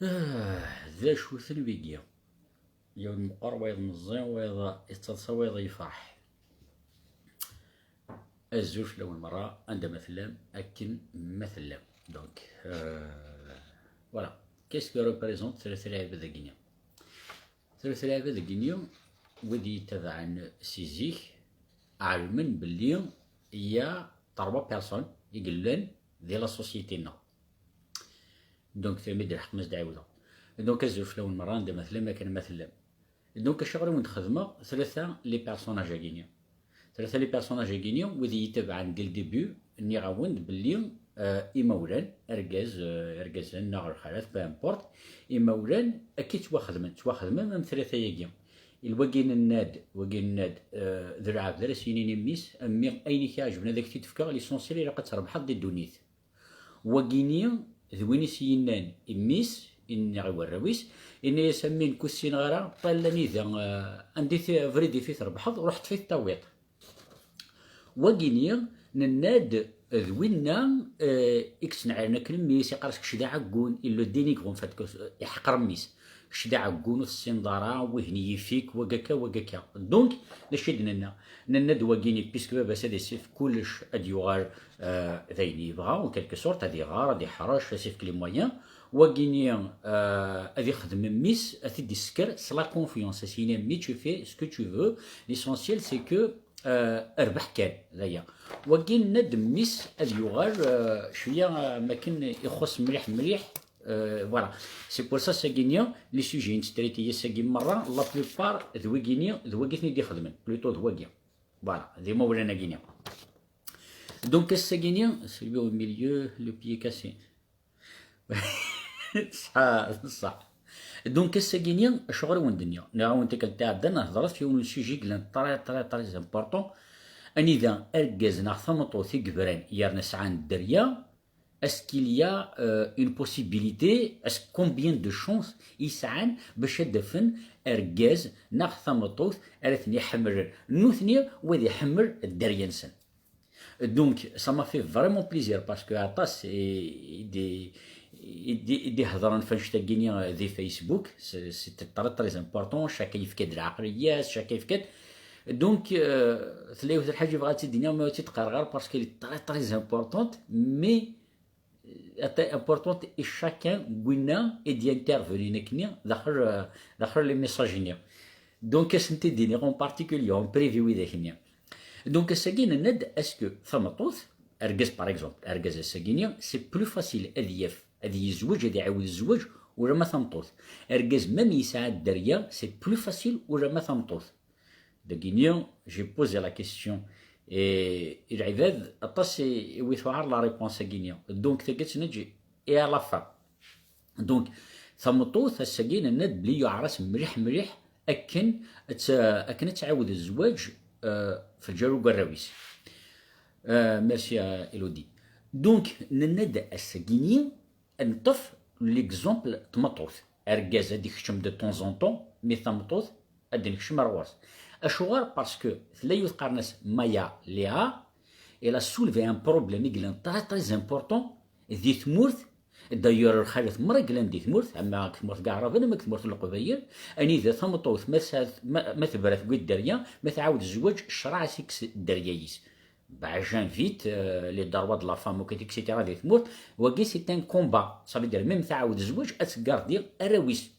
ذا شو ثنبيقيا يوم مقر ويض مزين ويض يتصل ويض يفرح الزوج لو المرأة عندها مثلا أكن مثلا دونك فوالا كيسكو ريبريزونت ثلاثة لعيبة ذا غينيا ثلاثة لعيبة ذا غينيا ودي يتبع عن سيزيك علمن باللي هي تربى بيرسون يقلن ديال لا سوسيتينا دونك تلميذ الحق مزد عاوده دونك الزوج لو المرأة عندها مثلا ما كان مثلا دونك الشغل وين خدمة ثلاثة لي بيرسوناج غينيا ثلاثة لي بيرسوناج غينيا وذي يتبعن ديال ديبيو ني غاوند باللي إمولان أرجاز ناغ الخالات بامبورت إمولان أكيد تواخدمن من ثلاثة ياكيا الوكين الناد ذو العاب ذرا سينين ميس أمي أين كيعجبنا ذاك تيتفكا ليسونسيال إلا قد تربح دي دونيت وكينيا ذويني سينان إميس إني غيوراويس إني يسمين كوسين غرا طلاني ذا عندي فريدي في تربحض ورحت في التويط وكينيا نناد ذوينا إكس نعرنا كلميس يقارس كشدا عقون إلو دينيك غون فاتكو يحقر ميس كشدا عقون السندارة وهني يفيك وكاكا دونك نشدنا نناد وكيني بيسك بابا سادي سيف كلش أديوغار ذايني يبغى وكالك سورت هادي غار هادي حراش سيف كلي مويان وكيني هادي خدم ميس هادي سكر سلا كونفيونس سينا مي تو في سكو تو فو ليسونسيال سي كو اربح كان ذايا وكين ندم ميس اديوغال شويه ما كان يخص مليح فوالا سي بور سا ساكينيا لي سوجي نستريتي ساكي مره لا بلوبار ذوكينيا ذوكيتني دي خدمن بلوتو ذوكيا فوالا ذي مولانا كينيا دونك الساكينيا سيبي او ميليو لو بيي كاسي صح دونك الساكينيا شغل وين الدنيا نعاون تاع عندنا هضرت في اون سوجي كلان طري امبورطون ان اذا اركز نعثمطو في كبران يرنس عن الدريا اسكيل يا اون بوسيبيليتي اس كومبيان دو شونس يسعان باش دفن اركاز نعثمطو ارثني حمر نوثني وذي حمر الدريا نسن دونك سا ما في فريمون بليزير باسكو عطاس يدي هضران فاش تاكيني ذي فيسبوك سي تري امبورطون شاكا يفكد العقليات شاكا يفكد دونك تلاقيو الحاجه بغات الدنيا ما تتقرغر باسكو تري امبورطونت مي امبورطونت اي شاكان قلنا ايدي انترفيني كني داخل لي ميساجينيا دونك سنتي ديني اون بارتيكولير اون بريفيو ذاك دونك الساكين الند اسكو ثمطوث اركز باغ اكزومبل اركز الساكينيا سي بلو فاسيل اذيف هذه يزوج هذه يعاود الزواج ولا ما ثمطوث اركز مام يساعد الدريا سي بلو فاسيل ولا ما ثمطوث داكينيا جي بوزي لا كيسيون العباد اطاس ويثوار لا ريبونس كينيا دونك تاكيت نجي اي على فا دونك ثمطوث الساكين الند بلي يعرس مليح اكن تعاود الزواج في الجارو قراويس ميرسي إلودي دونك ننادى الساكيني نطف ليكزومبل تمطوث اركاز هادي خشم دو طون زون طون مي ثمطوث هادي نخشم رواس اشوار باسكو ثلاث قرناس مايا ليها إلا سولفي ان بروبليم يقلن تري امبورطون ذي ثمورث دايور الخالث مرة قلن دي ثمورث اما ثمورث كاع رافنا ما ثمورث القبايل اني اذا ثمطوث ما ثبرت قد الدريا ما تعاود الزواج الشرع سيكس الدريايس بعجان فيت لي دروات لا فام وكيت اكسيتيرا دي ثمورث وكي سي ان كومبا صافي دير ميم تعاود الزواج اتكاردي اراويس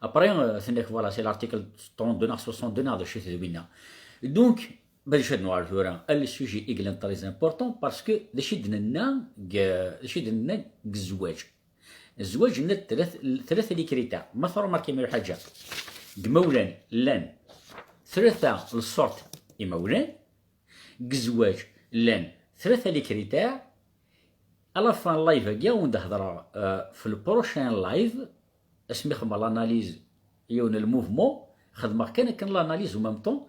ابري ثنك فوالا سي لارتيكل 32 62 هذا الشيء ذوينا دونك باش نوار ثورا السوجي ايغلان تري امبورطون باسكو داشي دنا الزواج عندنا ثلاثه لي كريتير ما ثرو ماركي ميرو حاجه قمولان لان ثلاثه الصورت يمولان قزواج لان ثلاثه لي كريتير الا فان لايف كاع وندهضر في البروشين لايف اسمي خدمه لاناليز يون الموفمون خدمه كان لاناليز ومام طون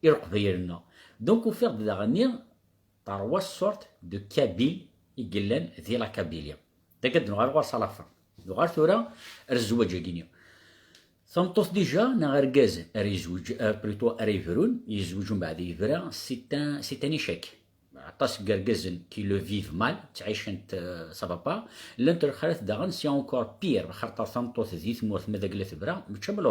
يرقب لنا دونك وفيق داغني تروا سورت دو كابيل يقلن ذي لا كابيليا داك نغار غار صلافا نغار ثورا الزواج كينيا ثمطوث ديجا نغركاز ريزوج بلوتو ريفرون يزوجون بعد يفرا سي ان ايشيك عطاس كركزن كي لو فيف مال تعيش انت سافا با لانت الخالات داغن سي اونكور بير خاطر ثمطوث ذي ثمورث ماذاك لا تبرا ماشي من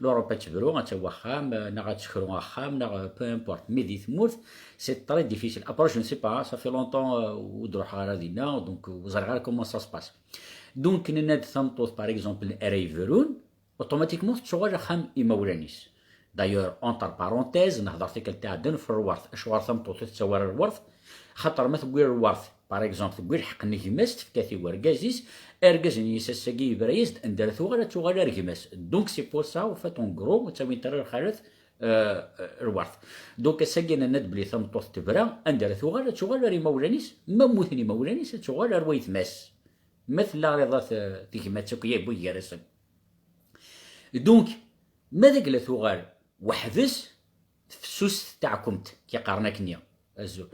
لوروب تبرو غتوا خام نا غتسكرو خام نا بو امبورت مي ذي ثمورث سي تري ديفيسيل ابرا جو نسي با صافي لونطون ودروح غادينا دونك وزرع غير كومون سا سباس دونك نناد ثمطوث باغ اكزومبل اريفرون اوتوماتيكمون تشغل خام يمولانيس دايور اونتر بارونتيز نهضر فيك تاع دن في الورث اشوار ثمطوث تسوار الورث خاطر ما تقول الورث باغ اكزومبل تقول حق نيماس تفكاتي وركازيس اركاز نيساساكي برايز اندر ثوغال تشغل ركماس دونك سي بور سا وفات اون غرو تساوي ترى الخالث الورث دونك ساكينا ند بلي ثمطوث تبرا اندر ثوغال تشغل ري مولانيس ما موثني مولانيس تشغل رويث ماس مثل رضا تيكما تسوكيا بوي يرسم دونك ماذاك لا ثوغال وحدث فسوس تاع كمت كي قارنا كنيا الزول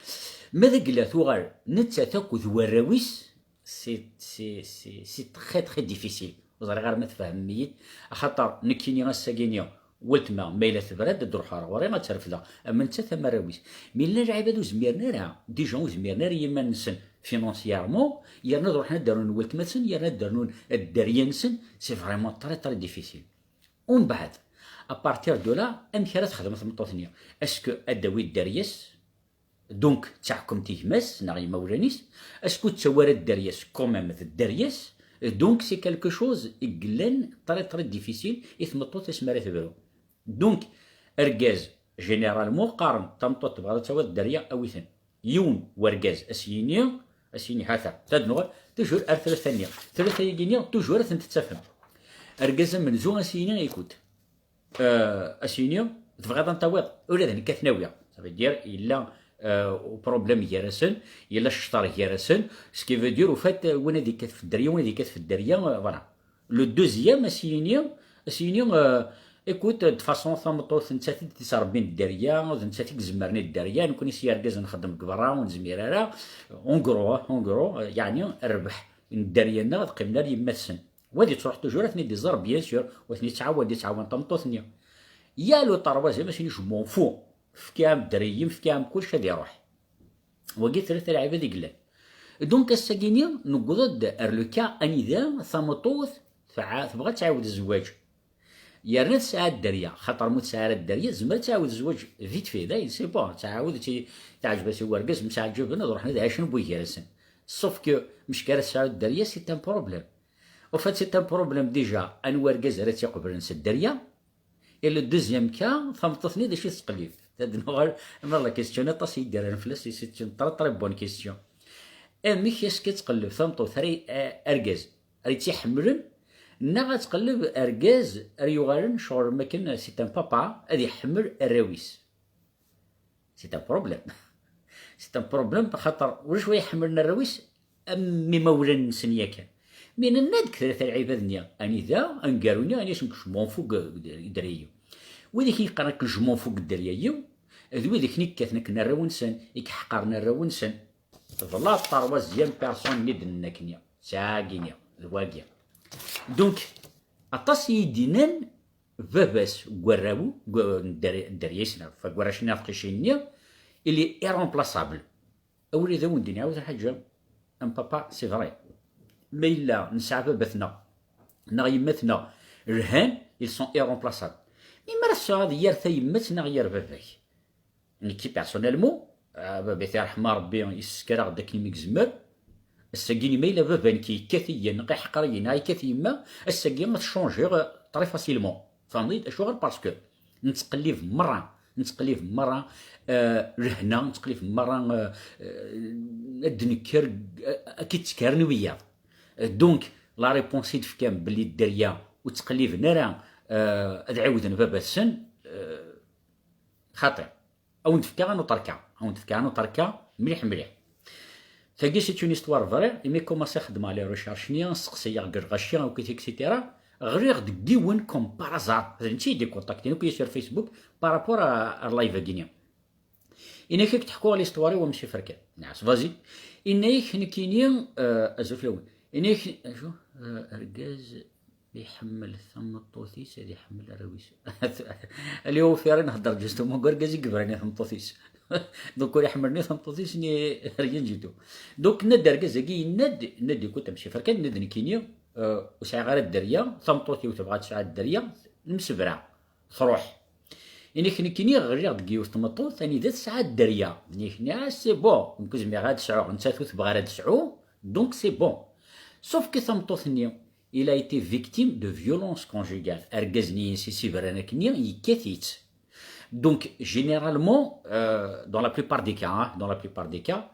ماذاك لا ثوغال نتا تاكل وراويس سي تخي تخي ديفيسيل وزري غير ما تفهم ميت خاطر نكيني غاساكينيا ولتما مايله تبرد دروح وري ما ترفدا اما انت ثم راويس مي لا العباد زميرنا راه ديجون زميرنا يما نسن فينونسيارمون يا نروح حنا دارون ولت مثلا يا دارون الدريه نسن سي فريمون تري تري ديفيسيل ومن بعد ابارتير دو لا امك راه تخدم ثمطوثنيا اسكو ادوي الدريس دونك تحكم تيهمس ناغي مولانيس اسكو تسوار الدريس كومام الدريس دونك سي كالكو شوز يقلن تري تري ديفيسيل يثمطوث اسمها تبرو دونك اركاز جينيرالمون قارن تمطوط تبغى تسوى الدريه اويثن يوم وركاز اسيني هذا تدنغ توجور ثلاثه ثانيه ثلاثه يجيني توجور تتفهم اركاز من زو اسيني يكوت اسيني تبغى تنطوط ولا ذنك كثناويه صافي دير الا بروبليم يرسن الا الشطر يرسن سكي فو دير وفات وين هذيك في الدريه وين هذيك في الدريه فوالا لو دوزيام اسيني ايكوت دو فاسون ثمطوث نتا تيسربين الدريه نتا تيزمرني الدريه نكون سي اركاز نخدم كبرا ونزميرها اونغرو يعني الربح الدريه نا تقيمنا لي يمسن وادي تروح توجور ثني دي زار بيان سور وثني تعاون طمطوثنيا يا لو طروازي ماشي جو مون فو في كام دريم في كام كلشي غادي يروح وقيت ثلاثه العباد يقلان دونك الساكينيا نقضد ارلوكا انذا ثمطوث تبغى تعاود الزواج يا ريت ساعه الدريه خاطر موت ساعه الدريه زعما تعاود الزواج فيت في داي سي بون تعاود تعجبها شي ورقص مساع جبنا نروح ندعي شنو بوي يرسن سوف كو مشكله ساعه الدريه سي ان بروبليم وفات سي ان بروبليم ديجا ان ورقص راه تيقبل نس الدريه الا دوزيام كا ثمطثني داكشي تقليد هاد والله كيستيون طاس يدير الفلاس سي طري بون كيستيون امي كيس كتقلب ثمطوث ري اركاز ري تيحملن نا غتقلب اركاز ريوغالن شغل ما كان سي ان بابا غادي يحمل الراويس سي ان بروبليم سي ان بروبليم خاطر ولا شويه يحملنا الراويس امي مولا نسنيا كان من الناد ثلاثه العباد نيا اني ذا انكاروني اني سمك جمون فوق دريو وذيك يقراك جمون فوق دريو ذو ذيك نيكاتنا كنا راونسن يكحقرنا راونسن ظلا طروازيام بيرسون ندنا كنيا ساكينيا الواقيه دونك اطاس يدينان باباس كوراو دريسنا فكوراشنا فقيشينيا اللي ايرامبلاسابل اولي ذا ونديني عاود حاجه ام بابا سي فري ما الا نسعى باباتنا نا يماتنا رهان ils sont irremplaçables مي ما راش غادي يرثا يماتنا غير باباك يعني كي بيرسونيلمون بابا يرحم ربي يسكر غدا كي ميكزمر الساكيني ما الا بابا كي كثيا نقي حقريين هاي كثي يما الساكين ما تشونجي طري فاسيلمون فهمتي شغل باسكو نتقلي في مره رهنا نتقلي في مره الدنكر كي تسكرني وياه دونك لا ريبونس يدفكام بلي الدريه وتقليف نرا ادعاودن بابا السن خاطئ او نتفكا نطركا مليح فكي سي اون استوار فري مي كوماسي خدمه لي ريشارشنيا نسقسيا غرغاشيا و كيت اكسيتيرا غير ديون كوم بارازار فهمتي دي كونتاكتينو كي سير فيسبوك بارابور لايف غينيا إنا كيك تحكوا على ستواري ومشي فركان نعس فازي إنا كاينين أزوف لون إنا شو أرجاز يحمل ثم الطوثيس هذا يحمل الرويس اللي هو فيرين هدر جستو مو أرجاز يقبرني ثم الطوثيس دونك ولا حمرني ثمطوطي سني ريان جيتو. دونك ند ركزاكي ند يكون تمشي فركان ند نكينيا وسعى غير الدريا ثمطوطي وتبغى تسعى الدريا المسبرة تروح. يعني كني غير دكي وثمطو ثاني ذات ساعة الدريا يعني سي بون يمكن زعما غاد تسعو نتا تبغى غاد تسعو دونك سي بون. سوف كي ثمطو ثنيا il a été victime de violence conjugale. Ergazni si برana كنيا يكاثيت. Donc généralement dans la plupart des cas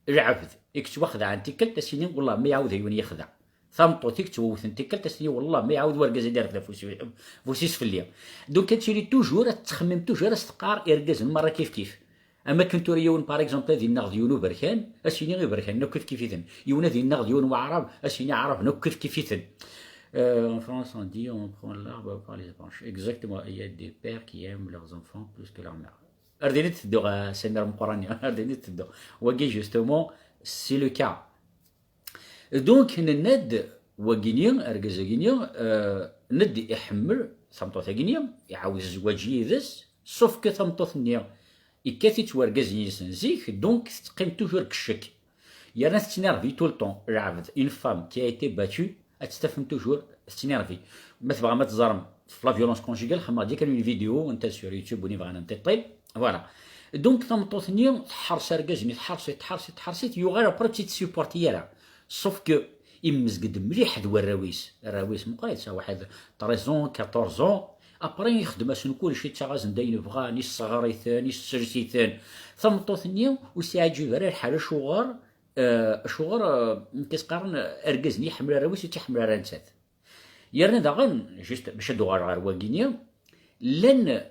العبد يكتب واخذ عن تيكل تسنين والله ما يعاود يوني يخدع ثمطو تيكتب وثن تيكل تسنين والله ما يعاود ورقز يدير ذا فوسيس في الليل. دونك كتشري توجور تخمم توجور استقار يرقز المره كيف اما كنتو ريون باغ اكزومبل ذي النغض يونو بركان اسيني غير بركان نو كيف كيفيتن يونا ذي النغض يون وعرب اسيني عرب نو كيف كيفيتن. En France, on dit on prend l'arbre par les branches. Exactement. Il y a des pères qui aiment leurs enfants plus que leur mère. Ardennit تدو سنر مقراني ardennit تدو. وقي justement c'est le cas. Donc الند وقينيا أرجزقينيا ند يحمل ثمطو ثقينيا يعاود الزواج يذس sauf que ثمطو ثنيا يكاثي تورجزني سنزيك donc تقيم toujours كشك. يا ناس تنرفي tout le temps العبد une femme qui a été battue تستفهم توجور تنرفي ما تبغى ما تزرم في لا فيولونس كونجيغال خما ديك كانوا فيديو انت سور يوتيوب وني بغانا نتطيب فوالا. دونك ثمطو ثنيا تحرس ركزني تحرسيت يوغا برا تي سيبورتيرا سوف كو يمزقد مليح هذا الراويس مقايسه واحد 13 14 ابري يخدم اسن كلشي تاغازن داين بغا ني الصغاري ثاني السرسي ثاني ثمطو ثنيا وسيعجب غير الحاله شوغار شوغر كيسقارن اركزني حمل الراويس تيحمل رانسات يرنا داغن جوست باش دوغار غير واكينيا لان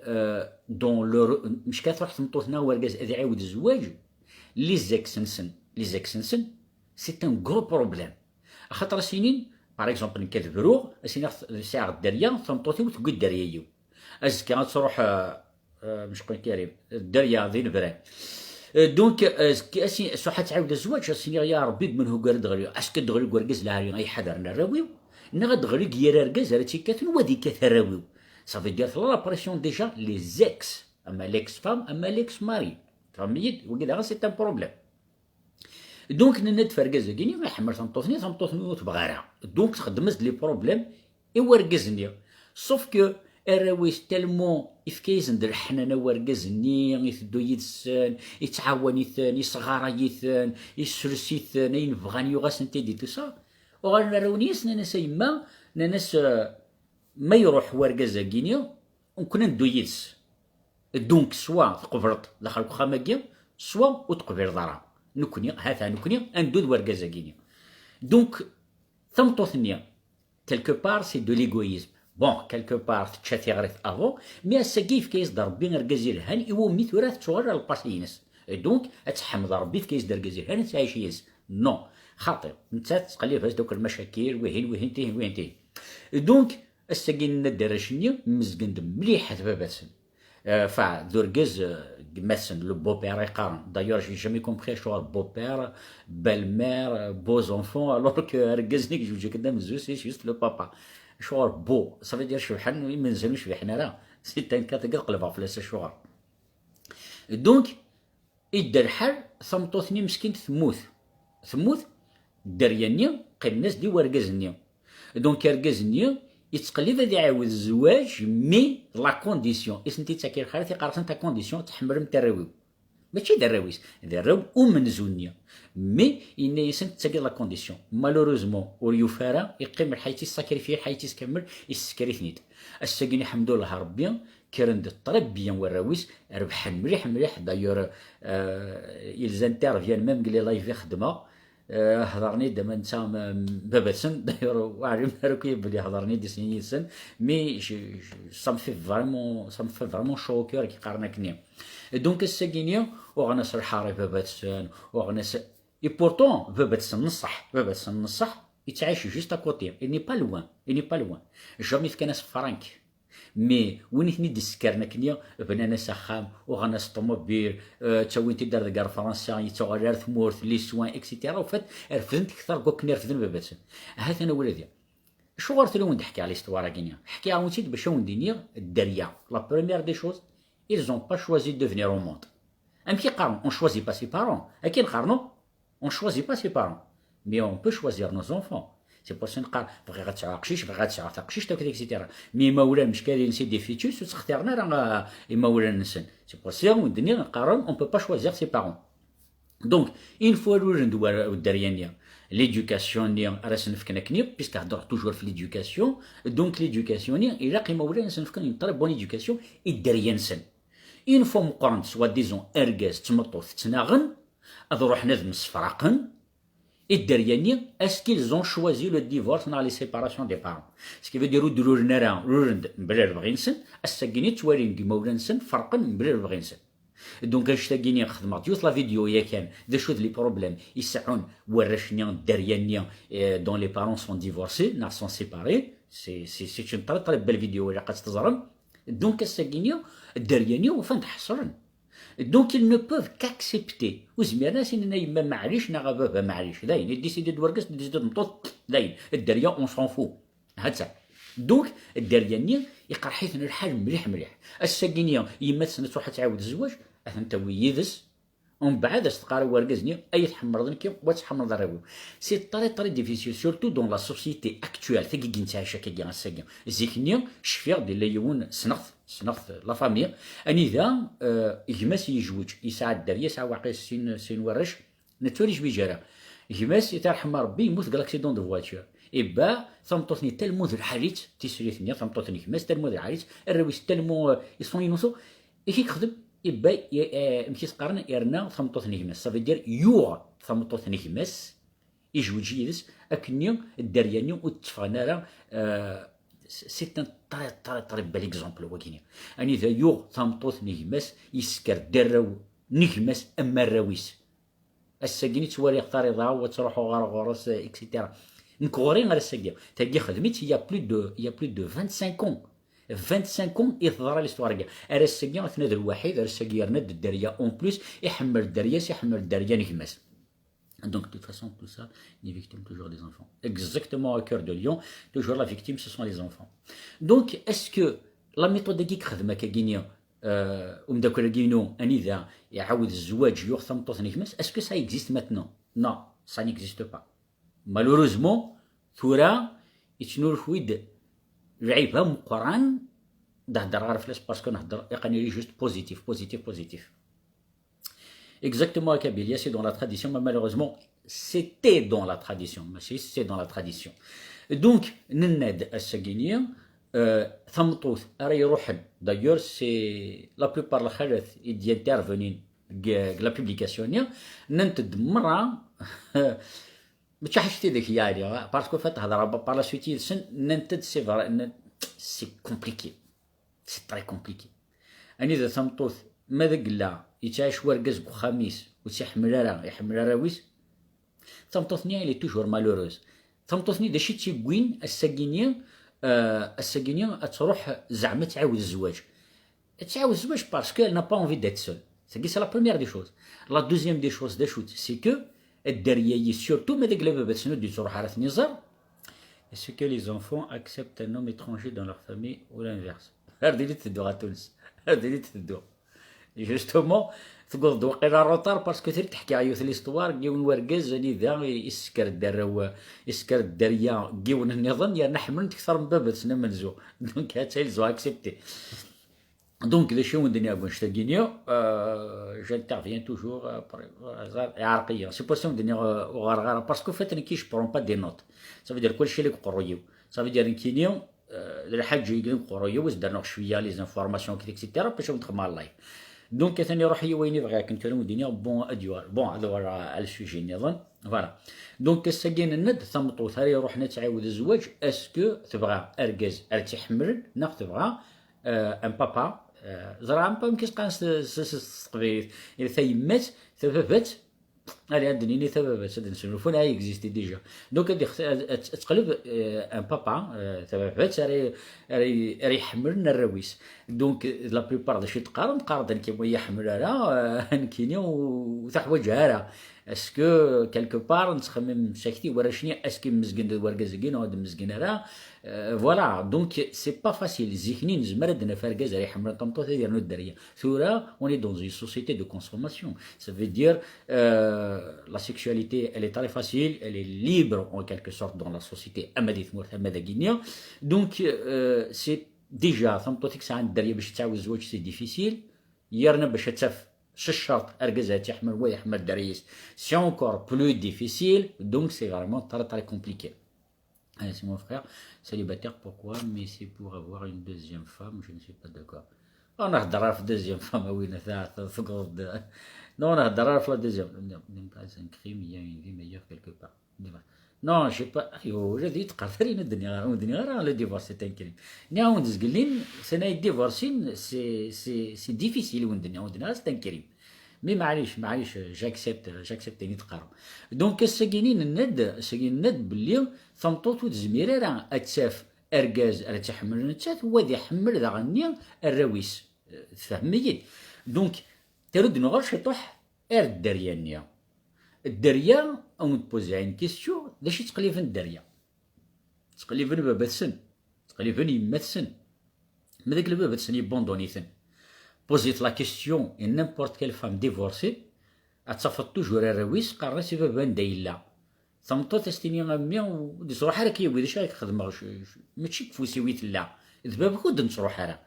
دون لو مش كتروح تمطوثنا وركز اذا عاود الزواج لي زيكسنسن سي ان غرو بروبليم خاطر سنين باغ اكزومبل نكذب روغ سينا ساعه الدريا ثمطوثي وتقول الدريا يو ازكي غتروح مش قول كريم الدريا ذي البران. دونك اسي سو حتعاود الزواج سيني يا ربي من هو قال دغري اسك دغري وركز لا اي حدا نراويو نغا دغري كيرا ركز راه تيكاتن ودي كثراويو صافي دير لا بريسيون ديجا لي زيكس اما ليكس فام اما ليكس ماري فهميت وكذا سي ان بروبليم. دونك نند فركز كيني ما حمر ثمطوثني تبغارها دونك تخدمت لي بروبليم اي وركزني سوف كو الراويس تالمون إفكايزن در حنانا وركزني يثدو يدسان يتعاون يثان يصغار يثان يسرسي يثان ينبغان يغاس نتي دي تو سا وغانا راونيس ناناس يما ناناس ما يروح وركزا كينيا ونكون ندو يدس دونك سوا تقبرط داخل خاماكيا سوا وتقبر ضرا نكوني هذا نكوني اندود وركزا كينيا دونك ثمطو ثنيا كالكو بار سي دو ليغويزم. بون كالكو بار تشاتي غريت افون مي اساكي فكايس دار ربي ركز الهان ايوا مي ثورات تصور الباسينس دونك اتحمد ربي فكايس دار ركز الهان تعيش يس نو خاطر انت تقلي فاش دوك المشاكل وهين تيه دونك اساكي ندير شنيا مزقند مليح هاد باباتسن فا دوركز مثلا لو بو بير يقارن دايور جي جامي كومبري شو بو بير بال مير بو زونفون الوغ كو ركزني جوج قدام الزوج سي جوست لو بابا شوار بو صافي دير شبحان ما نزالوش في حنا راه سي تان كاتقل قلبها في لاس شوار. دونك يدار حال ثمطوثني مسكين ثموت دريانيا قيم الناس دي وركزنيا دونك ركزنيا يتقلب هذا يعاود الزواج مي لا كونديسيون اسنتي تاكير خالتي تيقارسن تا كونديسيون تحمر متراويو ماشي دراويس دراو ومنزونيا مي إن يسن تاكي لا كونديسيون مالوروزمون وريوفارا يقيم الحياتي الساكريفير حياتي تكمل يسكريثنيت الساكن الحمد لله ربي كرند الطرب بيان وراويس ربحان مليح دايور يلزانتيرفيان ميم قلي لايف يخدمها هضرني دابا نتا باباتسن دايور واعر ماروكي بلي هضرني دي سنين سن مي سام في فريمون شوكور كي قارناكني دونك الساكينيا وغنا سرحاري باباتسن وغنا اي بورتون باباتسن نصح يتعايش جوست اكوتي اني با لوان جامي في كناس فرانك مي وين ثني دسكرنا كنيا بنانا سخام وغنا طوموبيل تاوين تدار دكار فرنسا يتغير ثمورث لي سوان اكسيتيرا وفات رفدت اكثر كوك رفدن باباتسن هذا انا ولادي شو غرت لو نحكي على الاستواره كينيا حكي عاونتي باش ندينيا الدريا لا بروميير دي شوز ils ont pas choisi de venir au monde Un qui parent, on choisit pas ses parents. À qui parent, on choisit pas ses parents. Mais on peut choisir nos enfants. C'est pour ça qu'on parle, بغي غتعاقشيش بغي غتعاقشيش etc. Mais ماولا مشكل c'est des fœtus وتختارنا راه ماولا نسن. C'est pour ça on peut pas choisir ses parents. Donc, une fois l'éducation puisque toujours l'éducation, donc l'éducation il a une très bonne éducation et derrière une fois مقارنة soit disons ارجاز تمطوث تناغن اضروح نذم صفراقن الدرياني est-ce qu'ils ont choisi le divorce dans les séparations des parents ce qui veut dire درور نرا رورند بلال بغينسن الساكيني توارين كي مولانسن فرقن بلال بغينسن دونك اشتاقيني خدمة ديوث لا فيديو يا كان ذا شوذ لي بروبليم يسعون ورشنيا الدريانيا دون لي بارون سون ديفورسي نا سون سيباري سي اون طري طري بال فيديو اللي قد تزرم دونك الساكينيا الدريانيا وفان تحصرن دونك ils ne peuvent qu'accepter وزميرنا سيننا يما معليش نا بابا معليش داين يديسيدي دوركس ديسيدي نطوط داين الدريا اون سون فو هاتسا دونك الدريانيا يقرحيثنا الحال مليح مليح الساكينيا يما تسنى تروح تعاود الزواج انت ويدس ومن بعد تقاري ورقزني اي تحمر ذنك وتحمر ضربو سي طري ديفيسيل سورتو دون لا سوسيتي اكطوال ثقي نتاعشا كي الساكين زيكنيا شفير ديال ليون سنخ لا فامي اني ذا يجماس يجوج يساعد الدريه ساعه واقي سين ورش نتوريش بيجاره يجماس يترحم ربي يموت قال اكسيدون دو فواتور إبا ثمطوثني تلمو ذو الحاليت تيسريثني ثمطوثني كماس تلمو ذو الحاليت الرويس تلمو يصون ينوصو إيكي خدم إبا مشي تقارن إرنا ثمطوثني كماس صافي دير يوغ ثمطوثني كماس يجوج يدس أكنيو الدريانيو وتفغنا راه سي ان طري بال اكزومبل وكيني اني ذا يوغ ثمطوثني كماس يسكر دراو نكماس اما الرويس الساكيني توالي اختار يضاو وتروحوا غرس اكسيتيرا نكورين على الساكيا تاكي خدمت يا بلو دو 25 ans يظهر ليستوار كاع راه الساكيا ثنا ذا الوحيد راه الساكيا رند الدريه اون بليس يحمل الدريه يحمل الدريه نكماس. Donc, de toute façon, tout ça, les victimes, toujours des enfants. Exactement au cœur de Lyon, toujours la victime, ce sont les enfants. Donc, est-ce que la méthode qui خدمة كجينيا داك الجينو أنيذا يعاود الزواج يوثم طوثني كمس est-ce que ça existe maintenant? Non, ça n'existe pas. Malheureusement, ثورة يتنور فويد لعيبها مقران نهضر غير فلاش باسكو نهضر يقني لي جوست بوزيتيف. Exactement, Kabylia, c'est dans la tradition, mais malheureusement, c'était dans la tradition. C'est dans la tradition. Donc, Nened Assaguinia, Thamtouth, Arirohan. D'ailleurs, c'est la plupart de les qui interviennent la publication. Nented Mra, parce qu'en fait, par la suite, c'est compliqué. C'est très compliqué. Anida Thamtouth, ماذا يتعاش ورقز بخميس يحمل راويس ثمطوثنيا اللي توجور مالوروز ثمطوثني داشي تيكوين الساكينيا تروح زعما تعاود الزواج باسكو n'a pas envie d'être seule. C'est la première des choses. La deuxième des choses c'est que الدرياي surtout ماذاك لابد سنو دي تروح على النظام est-ce que les enfants acceptent un homme étranger dans leur famille ou l'inverse هاردي تدو تونس هاردي تدو جوستومون تقول دوقيلا روطار باسكو تحكي عيوث ليستوار كيون ورقاز اني ذا يسكر الدريا كيون النظام يا نحمل اكثر من بابتنا منزو دونك هاتا يلزو اكسبتي دونك ذا شو ندنيا بونشتاكينيا جانترفيان توجور عرقيه سي بوسيون ندنيا وغرغره باسكو فات كيش برون با دي نوت صافي دير كلشي اللي قرويو صافي دير كينيا الحاج يقول قرويو وزدنا شويه لي زانفورماسيون كي اكسيتيرا باش ندخل مع اللايف دونك ثاني روح هي وين بغا كنتكلم الدنيا بون ادوار بون هذا على السوجي نظن فوالا دونك الساكين الند ثمطو ثاني روحنا تعاود الزواج اسكو تبغى اركز تحمل ناخذ تبغى ان بابا زرا ان با يمكن تقبيل اذا ثيمات ثبابات allez عندني ثبابات هذا نسولفون هاي اكزيستي ديجا دونك تقلب ان بابا ثبابات راه يحمل لنا الرويس دونك لا بليبار داكشي تقارن كيما يحمل راه نكيني وتحوجها راه اسكو كالكو بار نتخمم شاكتي ورا شني اسكو مزقن ورقازكين وهاد مزقن راه فوالا دونك سي با فاسيل زيكني نزمر دنا فرقاز راه يحمل طمطوط يدير نو الدريه ثورا اون اي دون اون سوسيتي دو كونسوماسيون سا في دير لا سيكسواليتي elle est très facile elle est libre en quelque sorte dans la société اما دي ثمورت اما دا غينيا دونك سي ديجا ثمطوتك ساعه الدريه باش تعاود الزواج سي ديفيسيل يرنا باش تف الشرط ارقزها تحمل ويحمل دريس سي encore plus difficile donc c'est vraiment très très compliqué. C'est mon frère célibataire pourquoi mais c'est pour avoir une deuxième femme je ne suis pas d'accord. انا نهضر في deuxième femme وين ثقرد non نهضر في la deuxième n'est pas un crime il y a une vie meilleure quelque part. Non, je sais pas. Je dis que le divorce c'est un crime. Le divorce c'est difficile. C'est un crime. Mais j'accepte نتقارن. Donc السجينين الند باللي ثمطوط وتزمير راه اتساف ارجاز راه تحمل نتات هو ذي حمل ذا غني الرويس تفهمي. دونك ترد نغير شطح الدريانيه الدريه او نبوزي عين كيستيو داش تقليفن الدريه تقليفن بابا السن تقليفن يما السن ما داك البابا السن يبوندوني ثن بوزيت لا كيستيون ان نيمبورت كيل فام ديفورسي اتصفط توجور الرويس قرر سي بابا ندايلا ثمطو تستيني غامي ودي صروح راه كيوي داش راك خدمه ماشي كفوسي ويت لا دباب كود نصروح راه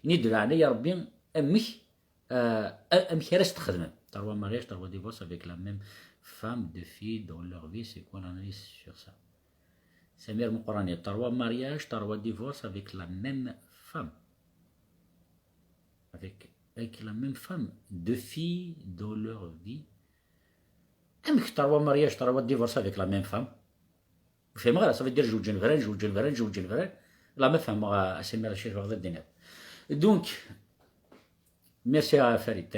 ندير عليا ربي امك امك راس تخدم تروا مارياج تروا ديفورس افيك لا ميم femme, deux filles dans leur vie, c'est quoi l'analyse sur ça? Samir Moukorani, trois mariages, trois divorces avec la même femme. Avec la même femme, deux filles dans leur vie. Avec trois mariages, trois divorces avec la même femme. Vous faites mal, ça veut dire jouer la même femme, c'est le chef de Dinab. Donc, merci à Farid,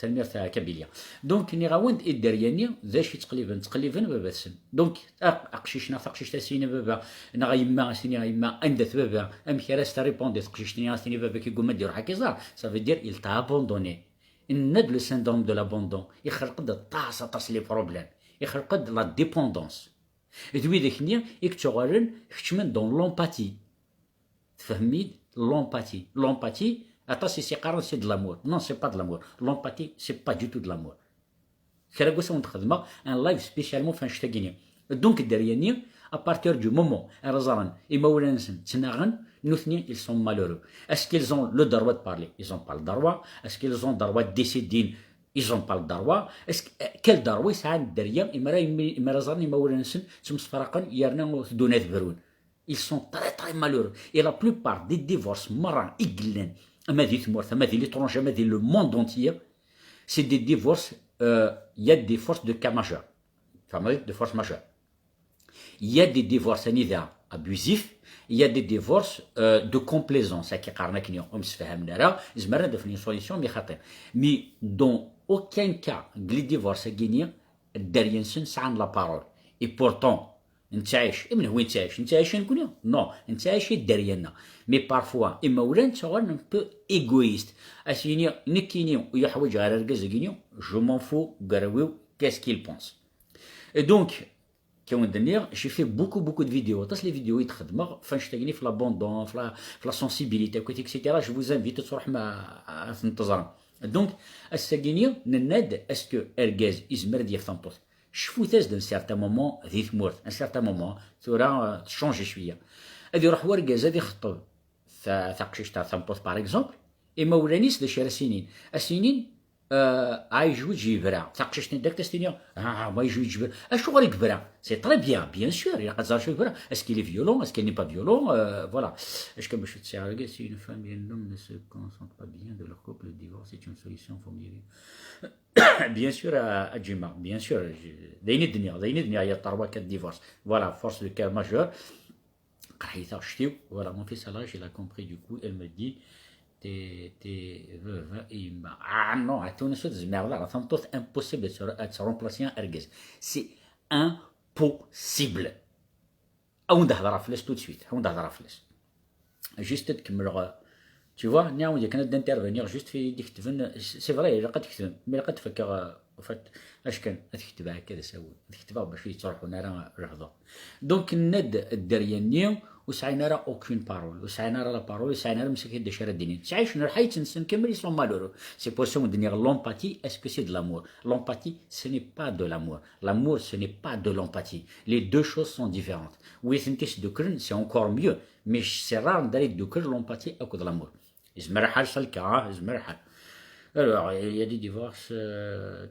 تنميرت كابيليا دونك ني غاوند الدرياني ذاش تقليبا بابا السن دونك اقشيشنا تقشيش تاسينا بابا انا غيما سيني غيما اندث بابا ام كراس تريبوندي تقشيشني سيني بابا كيقول ما دير هكا زار سا في دير il t'a abandonné الند لو سيندروم دو لابوندون يخلق طاس لي بروبليم يخلق لا ديبوندونس دوي ديك نيا يكتغالن كتمن دون لومباتي تفهمي لومباتي Attends, c'est carrément c'est de l'amour. Non, c'est pas de l'amour. L'empathie, c'est pas du tout de l'amour. Un live spécialement fin ch'tagini. Donc derrière, à partir du moment ils sont malheureux. Est-ce qu'ils ont le droit de parler? Ils n'ont pas le droit. Est-ce qu'ils ont le droit de décider? Ils n'ont pas le droit. Est-ce quel droit ça derrière? Ils sont très très malheureux. Et la plupart des divorces marrants, iglen, le monde entier, c'est des divorces, il y a des forces de cas majeurs, de force majeure. Il y a des divorces abusifs, il y a des divorces de complaisance, mais dans aucun cas, les divorces derrière ça la parole. Et pourtant, انت عايش من هو انت عايش نكون نو انت عايش دريانا مي بارفوا اما ولا انت غير ان بو ايغويست اسيني نكيني ويحوج على ركزكيني جو مون فو غراويو كاس كيل بونس دونك كون دنيا جي في بوكو دو فيديو طاس لي فيديو يتخدم فاش تاغني في لا بوندون في لا سونسيبيليتي كويت اكسيتيرا جو فوز انفيت تروح مع تنتظر دونك الساكيني نناد اسكو ارغاز يزمر ديال ثامبوس شفوتاز دان سيرتان مومون ذي ثمورت ان سيرتان مومون ثورا تشونجي شويه هادي يروح وركاز هادي يخطب ثقشيش تاع ثامبوس باغ اكزومبل اما ولانيس داش راه السنين عايجوج يبرا ثقشيش نداك تستينيا ما يجوج يبرا اشو غير يكبرا سي تري بيان سور يا قد زار شو يبرا اسكي لي فيولون اسكي ني با فيولون فوالا اش كان باش تسير سي اون فام بيان نوم ne se concentre pas bien de leur couple le divorce est une solution formulée bien sûr à Djima bien sûr داين الدنيا هي الطربه كديفورس فوالا فورس دو كار ماجور قريتها شتيو فوالا مون فيس لاج il a compris du coup elle me dit t'es veuve et non à Tunis زعما فهمت impossible de se remplacer un ergez c'est impossible او ندهضر فلاش tout de suite او ندهضر فلاش juste تكمل tu vois نعاود كان d'intervenir juste في ديك تفن سي فري قد تكتب مي قد تفكر وفات اش كان تكتب هكا ساوي تكتبها باش يتروحون راه رفضوا. دونك الند الدرياني وسعينا راه اوكين بارول وسعينا راه لا بارول وسعينا راه مسكين دشاره الدنيا تعيش الحياه تنسن كامل سون مالورو سي بور سون دنيا لومباتي اسكو سي دو لامور لومباتي سي ني با دو لامور لامور سي ني با دو لومباتي لي دو شوز سون ديفيرونت وي ثنتيش دوكرن سي انكور ميو مي سي رار نداري دوكر لومباتي اكو دو لامور يزمر حال سلكا يزمر حال. Alors, il y a des divorces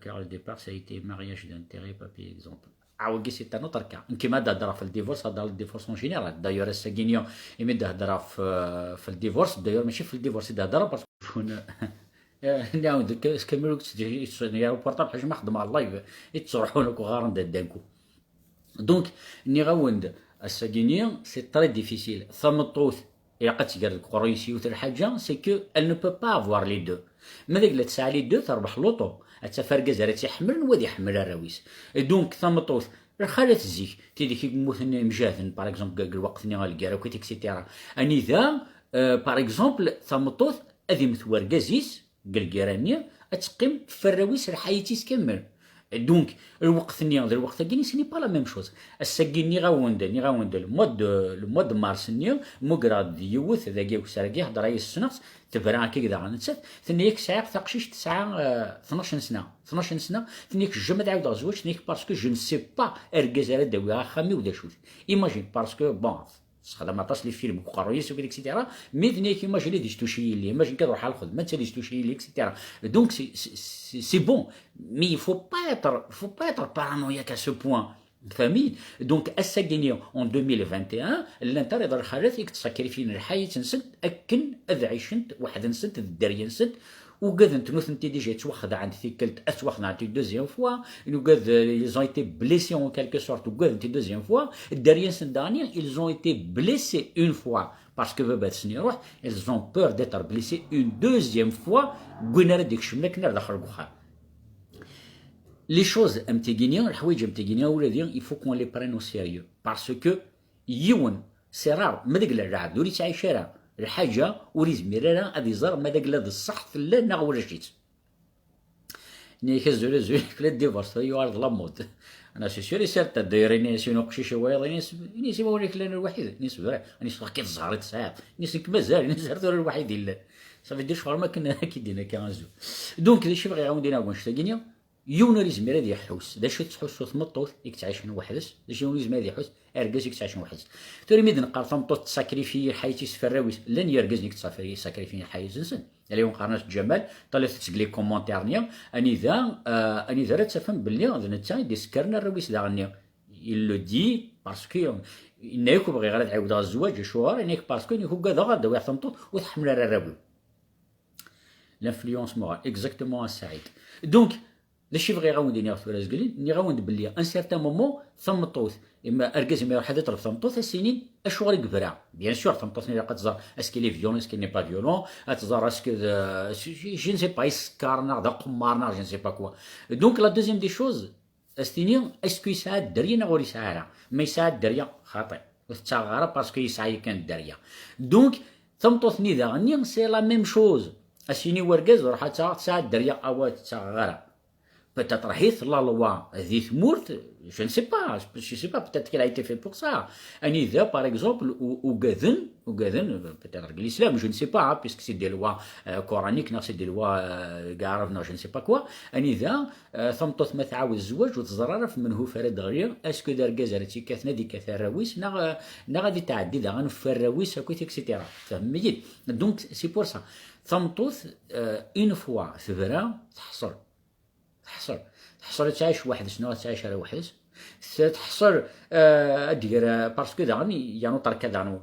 car au départ ça a été mariage d'intérêt, papier, exemple. عاوكي سي ان اوتر كا كيما هضر في الديفورس هضر الديفورس اون جينيرال دايور الساكينيو يمد هضر في الديفورس دايور ماشي في الديفورس هضر باسكو شكون نعاود كملوا يا بورطابل حاجه ما خدمها اللايف يتصرحوا لك غارن دانكو. دونك ني غاوند الساكينيو سي تري ديفيسيل ثم طوث إلا قد تقال لك قريسي وثر حاجه سي كو ال نو بو با افوار لي دو ما داك لا تسعى لي دو تربح لوطو فرقز راه تيحمل وادي يحمل الراويس. دونك ثم طوث خالات الزيك تيدي كي موثن مجاثن باغ اكزومبل الوقت ني غالكارا كويت اكسيتيرا اني ذا باغ اكزومبل ثم طوث ادي مثوار كازيس كالكيراني اتقيم في الراويس الحياتي تكمل. دونك الوقت ني الوقت كاين سي ني با لا ميم شوز الساكين ني غاوند المود مارس ني موغراد يوث ذاكي وساركي هضر اي السنه تبرا كي غنتسات ثنيك ساعه تقشيش تسعه 12 سنه ثنيك الجمع عاود غزوج ثنيك باسكو جو نسي با اركازاله داويها خامي ودا شوت ايماجين باسكو بون تخدم عطاس لي فيلم وقرويس وكذا اكسيتيرا مي ثنيك ايماجين ديش توشي لي ايماجين كتروح على الخدمه انت ديش توشي لي اكسيتيرا. دونك سي بون مي فو با اتر بارانوياك ا سو بوين فهميت. دونك الساكينيو اون 2021 الانتر يضر خالات يكتساكريفين الحياه نسد اكن اذ عيشنت واحد نسد الدريه نسد وقاد نتنوث انت ديجا توخذ عند ثيكلت اتوخذ عند دوزيام فوا وقاد ils ont été blessés en quelque sorte وقاد انت دوزيام فوا الدريه سندانيا ils ont été blessés une fois parce que بابا سني روح ils ont peur d'être blessés une deuxième fois قلنا رديك شملك نار داخل الكخان. Les choses امتيجينيا الحوايج امتيجينيا ولادي il faut qu'on les prenne au sérieux parce que يون سرار ما داك الرعد ولي تعيش راه الحاجه وريز ميرانا غادي يزار ما داك لاد الصح لا نا ولا جيت ني كزول زول كلا ديفورس يو ار لا مود انا سي سوري سيرتا دايرين شنو قشيشه وايض ني سي وليك لنا الوحيد ني صبر اني صبر كي تزهر تساعد ني سي مازال ني زهرت الوحيد الا صافي دير شهر ما كنا كي دينا كنزو. دونك داكشي بغا يعاودينا واش تاكينيا يونر يزمير هادي يحوس داش تحوس ثمطوط يك تعيش وحدس داش يونر يزمير هادي يحوس اركز يك تعيش وحدس توري ميد نقار ثمطوط تساكريفي حياتي سفراويس لن يركز نيك تصافي ساكريفي الحياه زنسن اليوم قارناش الجمال طلعت تسقلي كومونتير نيا اني ذا تفهم باللي نتا ديسكرنا الرويس داغنيا يلو دي باسكو انكو بغي غير تعاود الزواج شهور انك باسكو نيكو كذا غدا واحد ثمطوط وتحمل الرابو لانفلونس مورال اكزاكتومون سعيد. دونك داكشي بغي غاوند ني غاف راسكلين ني غاوند بلي ان سيرتان مومون ثم طوث اما اركز ما واحد يطرف ثم طوث السنين اشغل كبرا بيان سور ثم طوث قد تزار اسكي لي فيولون اسكي ني با فيولون تزار اسكو جو نسي با يسكارنا دا قمارنا جو نسي با كوا. دونك لا دوزيام دي شوز استيني اسكو يساعد الدريه ولا يساعدها ما يساعد الدريه خاطئ وتغارة باسكو يسعى كان الدريه. دونك ثم طوث ني ذا غني سي لا ميم شوز اسيني وركز راح تساعد الدريه او تغارة peut-être la loi dit mourt, je ne sais pas, peut-être qu'elle a été faite pour ça. Un idée, par exemple, ou Gaden, peut-être l'islam, je ne sais pas, puisque c'est des lois coraniques, c'est des lois garaves, je ne sais pas quoi. Un idée, ثمطت ما تعاود الزواج وتزرر من هو فرد غير اسكو دار كازرتي كثنا دي كثار الراويس نا غادي تعدي دا غنفر الراويس هكاك اكسيتيرا فهمتي. دونك سي بور سا ثمطت اون فوا ثبرا تحصل تعيش واحد شنو تعيش على واحد تحصل دير باسكو داغني يانو طركا دانو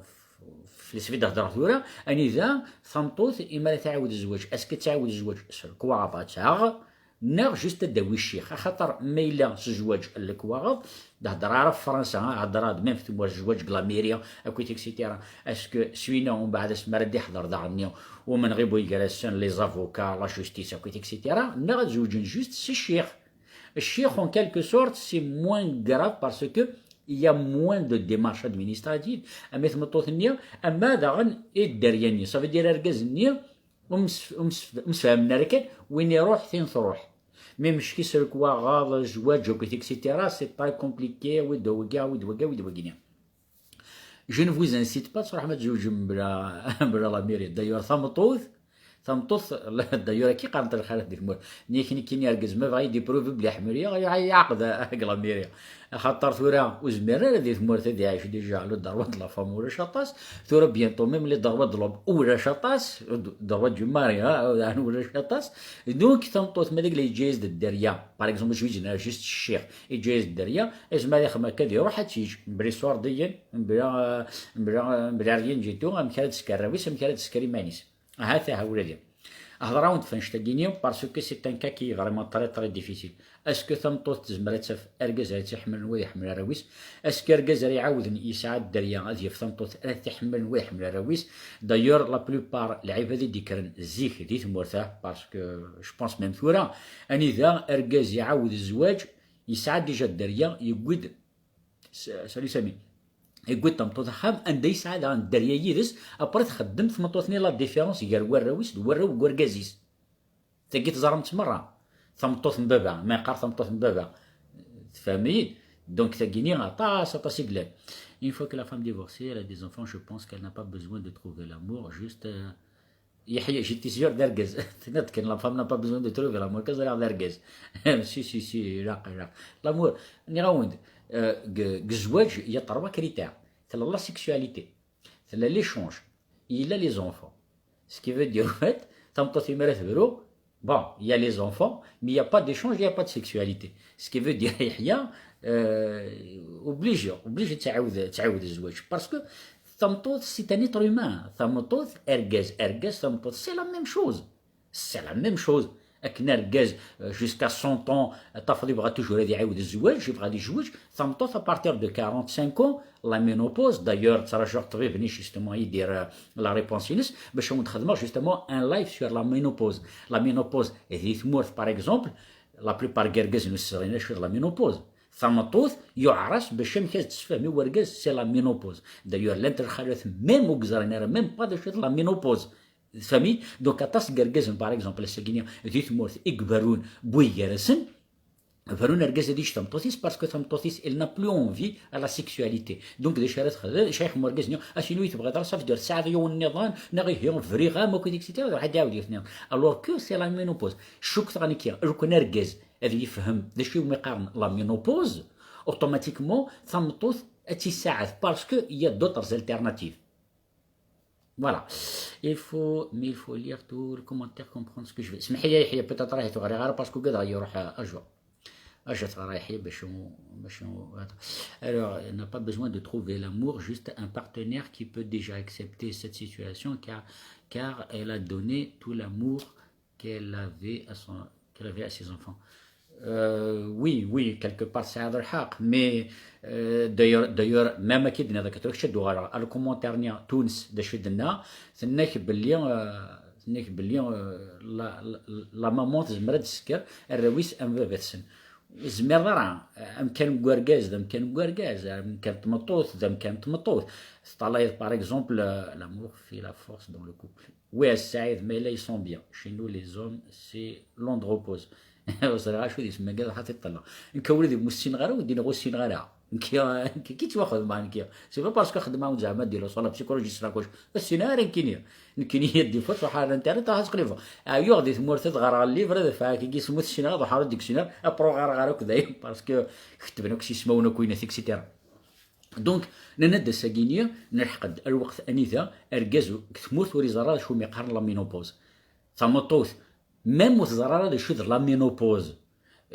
في السفيد هضر ثورا اني ذا ثمطوث اما تعاود الزواج اسكو تعاود الزواج الكواغا تاع نا جوست داوي الشيخ خاطر ميلا الزواج الكواغا هضر على فرنسا هضر ميم في الزواج كلاميريا اكويت اكسيتيرا اسكو سوينا ومن بعد اسما ردي حضر داغني ومن غيبو يجلسون لي زافوكا لا جوستيس اكويت اكسيتيرا نا زوجين جوست سي الشيخ en quelque sorte c'est moins grave parce que il y a moins de démarches administratives اما ثمطوث النية اما داغن الدريانية صافي دير اركاز النية ومسفهمنا ركن وين يروح فين تروح ميم شكي سركوا غاض زواج وكيت اكسيتيرا سي تاي كومبليكي ودوكا ودوكا ودوكا. جو نو فوز انسيت با صراحه ما تزوجم بلا لا ميري. دايور ثمطوث دايور كي قارنت الخالات ديك المور نيكني كي نركز ما بغا يدي بروف بلي حمريه يعقد لا ميري. خاطر ثورا وزمير هذه ثمور هذه عايش ديجا على ضربات لا فام ولا شطاس. ثورا بيانتو ميم لي ضربات ضلوب ولا شطاس ضربات جماري ولا شطاس. دونك ثمطوث مالك لي جايز الدريا باغ اكزومبل شويه جينا جيست الشيخ يجايز الدريا اسما لي خما كادي يروح تيج بريسوار ديال بلا ريان جيتو مكالت سكراويس مكالت سكري مانيس. هذا هو ولادي هضراون فنشتاقينيو باسكو سي ان كا كي فريمون تري ديفيسيل. اسكو ثمطوط تزمر تسف اركاز راه تحمل نوا يحمل راويس. اسكو اركاز راه يعاود يساعد الدريا غادي في ثمطوط راه تحمل نوا يحمل راويس. دايور لا بلوبار العباد اللي ديكرن زيك دي ثمورته باسكو جو بونس ميم ثورا اني ذا اركاز يعاود الزواج يساعد ديجا الدريا يقود سالي سامي يقول تمطوط خام ان دي ساعه عن الدريا يدس ابرا تخدم تمطوطني لا ديفيرونس يقال وراويس وراو وكركازيس تلقيت زرمت مره ثمطوط من بابا ما يقار ثمطوط من بابا تفهمي. دونك تلقيني طاس يقلال. Une fois que la femme divorcée, elle a des enfants, je pense qu'elle n'a pas besoin de trouver l'amour, juste يحيى جيتي سيور دركز تنذكر لا فام n'a pas besoin de trouver l'amour كاز راه دركز سي راق لامور ني الزواج il y a 3 critères. C'est la sexualité, c'est l'échange, il a les enfants. Ce qui veut dire en fait, bon, il y a les enfants, mais il n'y a pas d'échange, il n'y a pas de sexualité. Ce qui veut dire oblige تعاود الزواج parce que ثمطوط c'est un être humain. ثمطوط ارجاز ثمطوط c'est la même chose. اكنا ركاز جوسكا 100 ans طفل يبغى توجور غادي يعاود الزواج يبغى يتزوج ثمطوط ابارتير دو 45 ans لا مينوبوز. دايور ترجع الطبيب هني جوستومون يدير لا ريبونس ينس باش نخدمو جوستومون ان لايف سور لا مينوبوز. لا مينوبوز هذه ثمورث باغ اكزومبل لا بلوبار كاركاز نسرينا شويه لا مينوبوز. ثمطوط يعرس باش مكاز تفهمي وركاز سي لا مينوبوز. دايور لانت الخلاث ميم وكزرينا ميم با دو شويه لا مينوبوز فهمي. دونك اطاس كاركازن باغ اكزومبل الساكينيا ذي ثمورث اكبرون بويارسن فرون اركاز ديش تمطوثيس باسكو تمطوثيس il n'a plus envie à la sexualité. دونك دي شارات خذا شيخ مركزنيو اشينو تبغى دار صافي دير ساعه يوم النظام نغي هون فري غا ما كنت اكسيتيرا واحد يعاود يفهم الوغ كو سي لا مينوبوز. شوك ثاني كي ركن اركاز هذا يفهم ذا شي مقارن لا مينوبوز اوتوماتيكمون تمطوث تيساعد باسكو يا دوطرز التيرناتيف. Voilà. Il faut lire tout le commentaire, comprendre ce que je veux. اسمح لي يحيى peut-être راهي تغري غير باسكو قد يروح اجا تغري يحيى باش Alors, elle n'a pas besoin de trouver l'amour, juste un partenaire qui peut déjà accepter cette situation car elle a donné tout l'amour qu'elle avait à ses enfants. Oui, quelque part c'est هذا الحق. Mais d'ailleurs même اكيد هذاك تروح شدوا على الكومونتير نيا تونس دا شدنا ثناك باللي لا مامون تزمر تسكر الرويس ام بابتسن زمير راه امكان كواركاز امكان كواركاز امكان تمطوط امكان تمطوط طالع باغ اكزومبل لامور في لا فورس دون لو كوبل. وي السعيد mais là ils sont bien chez nous les hommes c'est l'andropause. وصراحه شو يسمى قال حتى يطلع انك ولدي مسين غير ودينا غوسين غير كي تواخذ مع نكيا سي با باسكو خدمه زعما ديرو صلا بسيكولوجي سراكوش بس نهار كينيا دي فوت وحال انت تاع تقريبا ايوا غادي تمورت تغرى الليفر فا كي سموت السينار وحال ديك السينار ابرو غير كذا باسكو كتبنا كسي سمونا كوينه اكسيتيرا. دونك نندا ساكينيا نحقد الوقت انيثا اركازو تموت وري زرا شو ميقارن لا مينوبوز ثمطوث ميم وتزرارا دي شود لا مينوبوز.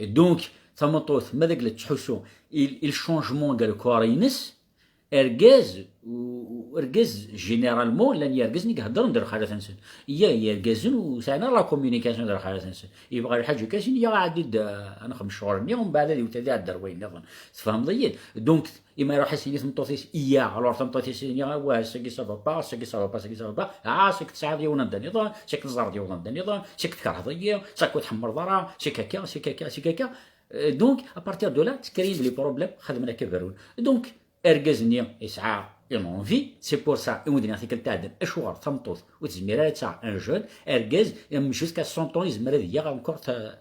دونك ثمطوث ماذاك اللي تحسو الشونجمون ديال الكورينس اركاز جينيرالمون لان يركزني كهضر ندير حاجه تنسن يركزن وسانا لا كومونيكاسيون ديال حاجه تنسن يبغى الحاجه كاسين يا عاد انا 5 شهور ومن بعد اللي تاع الدار وين نظن تفهم ضيق. دونك اما يروح يسيني ثمطوثيس الوغ ثمطوثيس يا وا سكي سافا با سكي سافا با سك تساعد يونا نظن سك تزرد يونا نظن سك تكره ضيق سك تحمر ضرا سك دونك ابارتير دو لا تكريم لي بروبليم خدمنا كبرون. دونك اركزني يسعى une envie. C'est pour ça, on dit que t'as échoué, تمطوط وتزمير تاع un jeune, ergez, jusqu'à 100 ans, il y a encore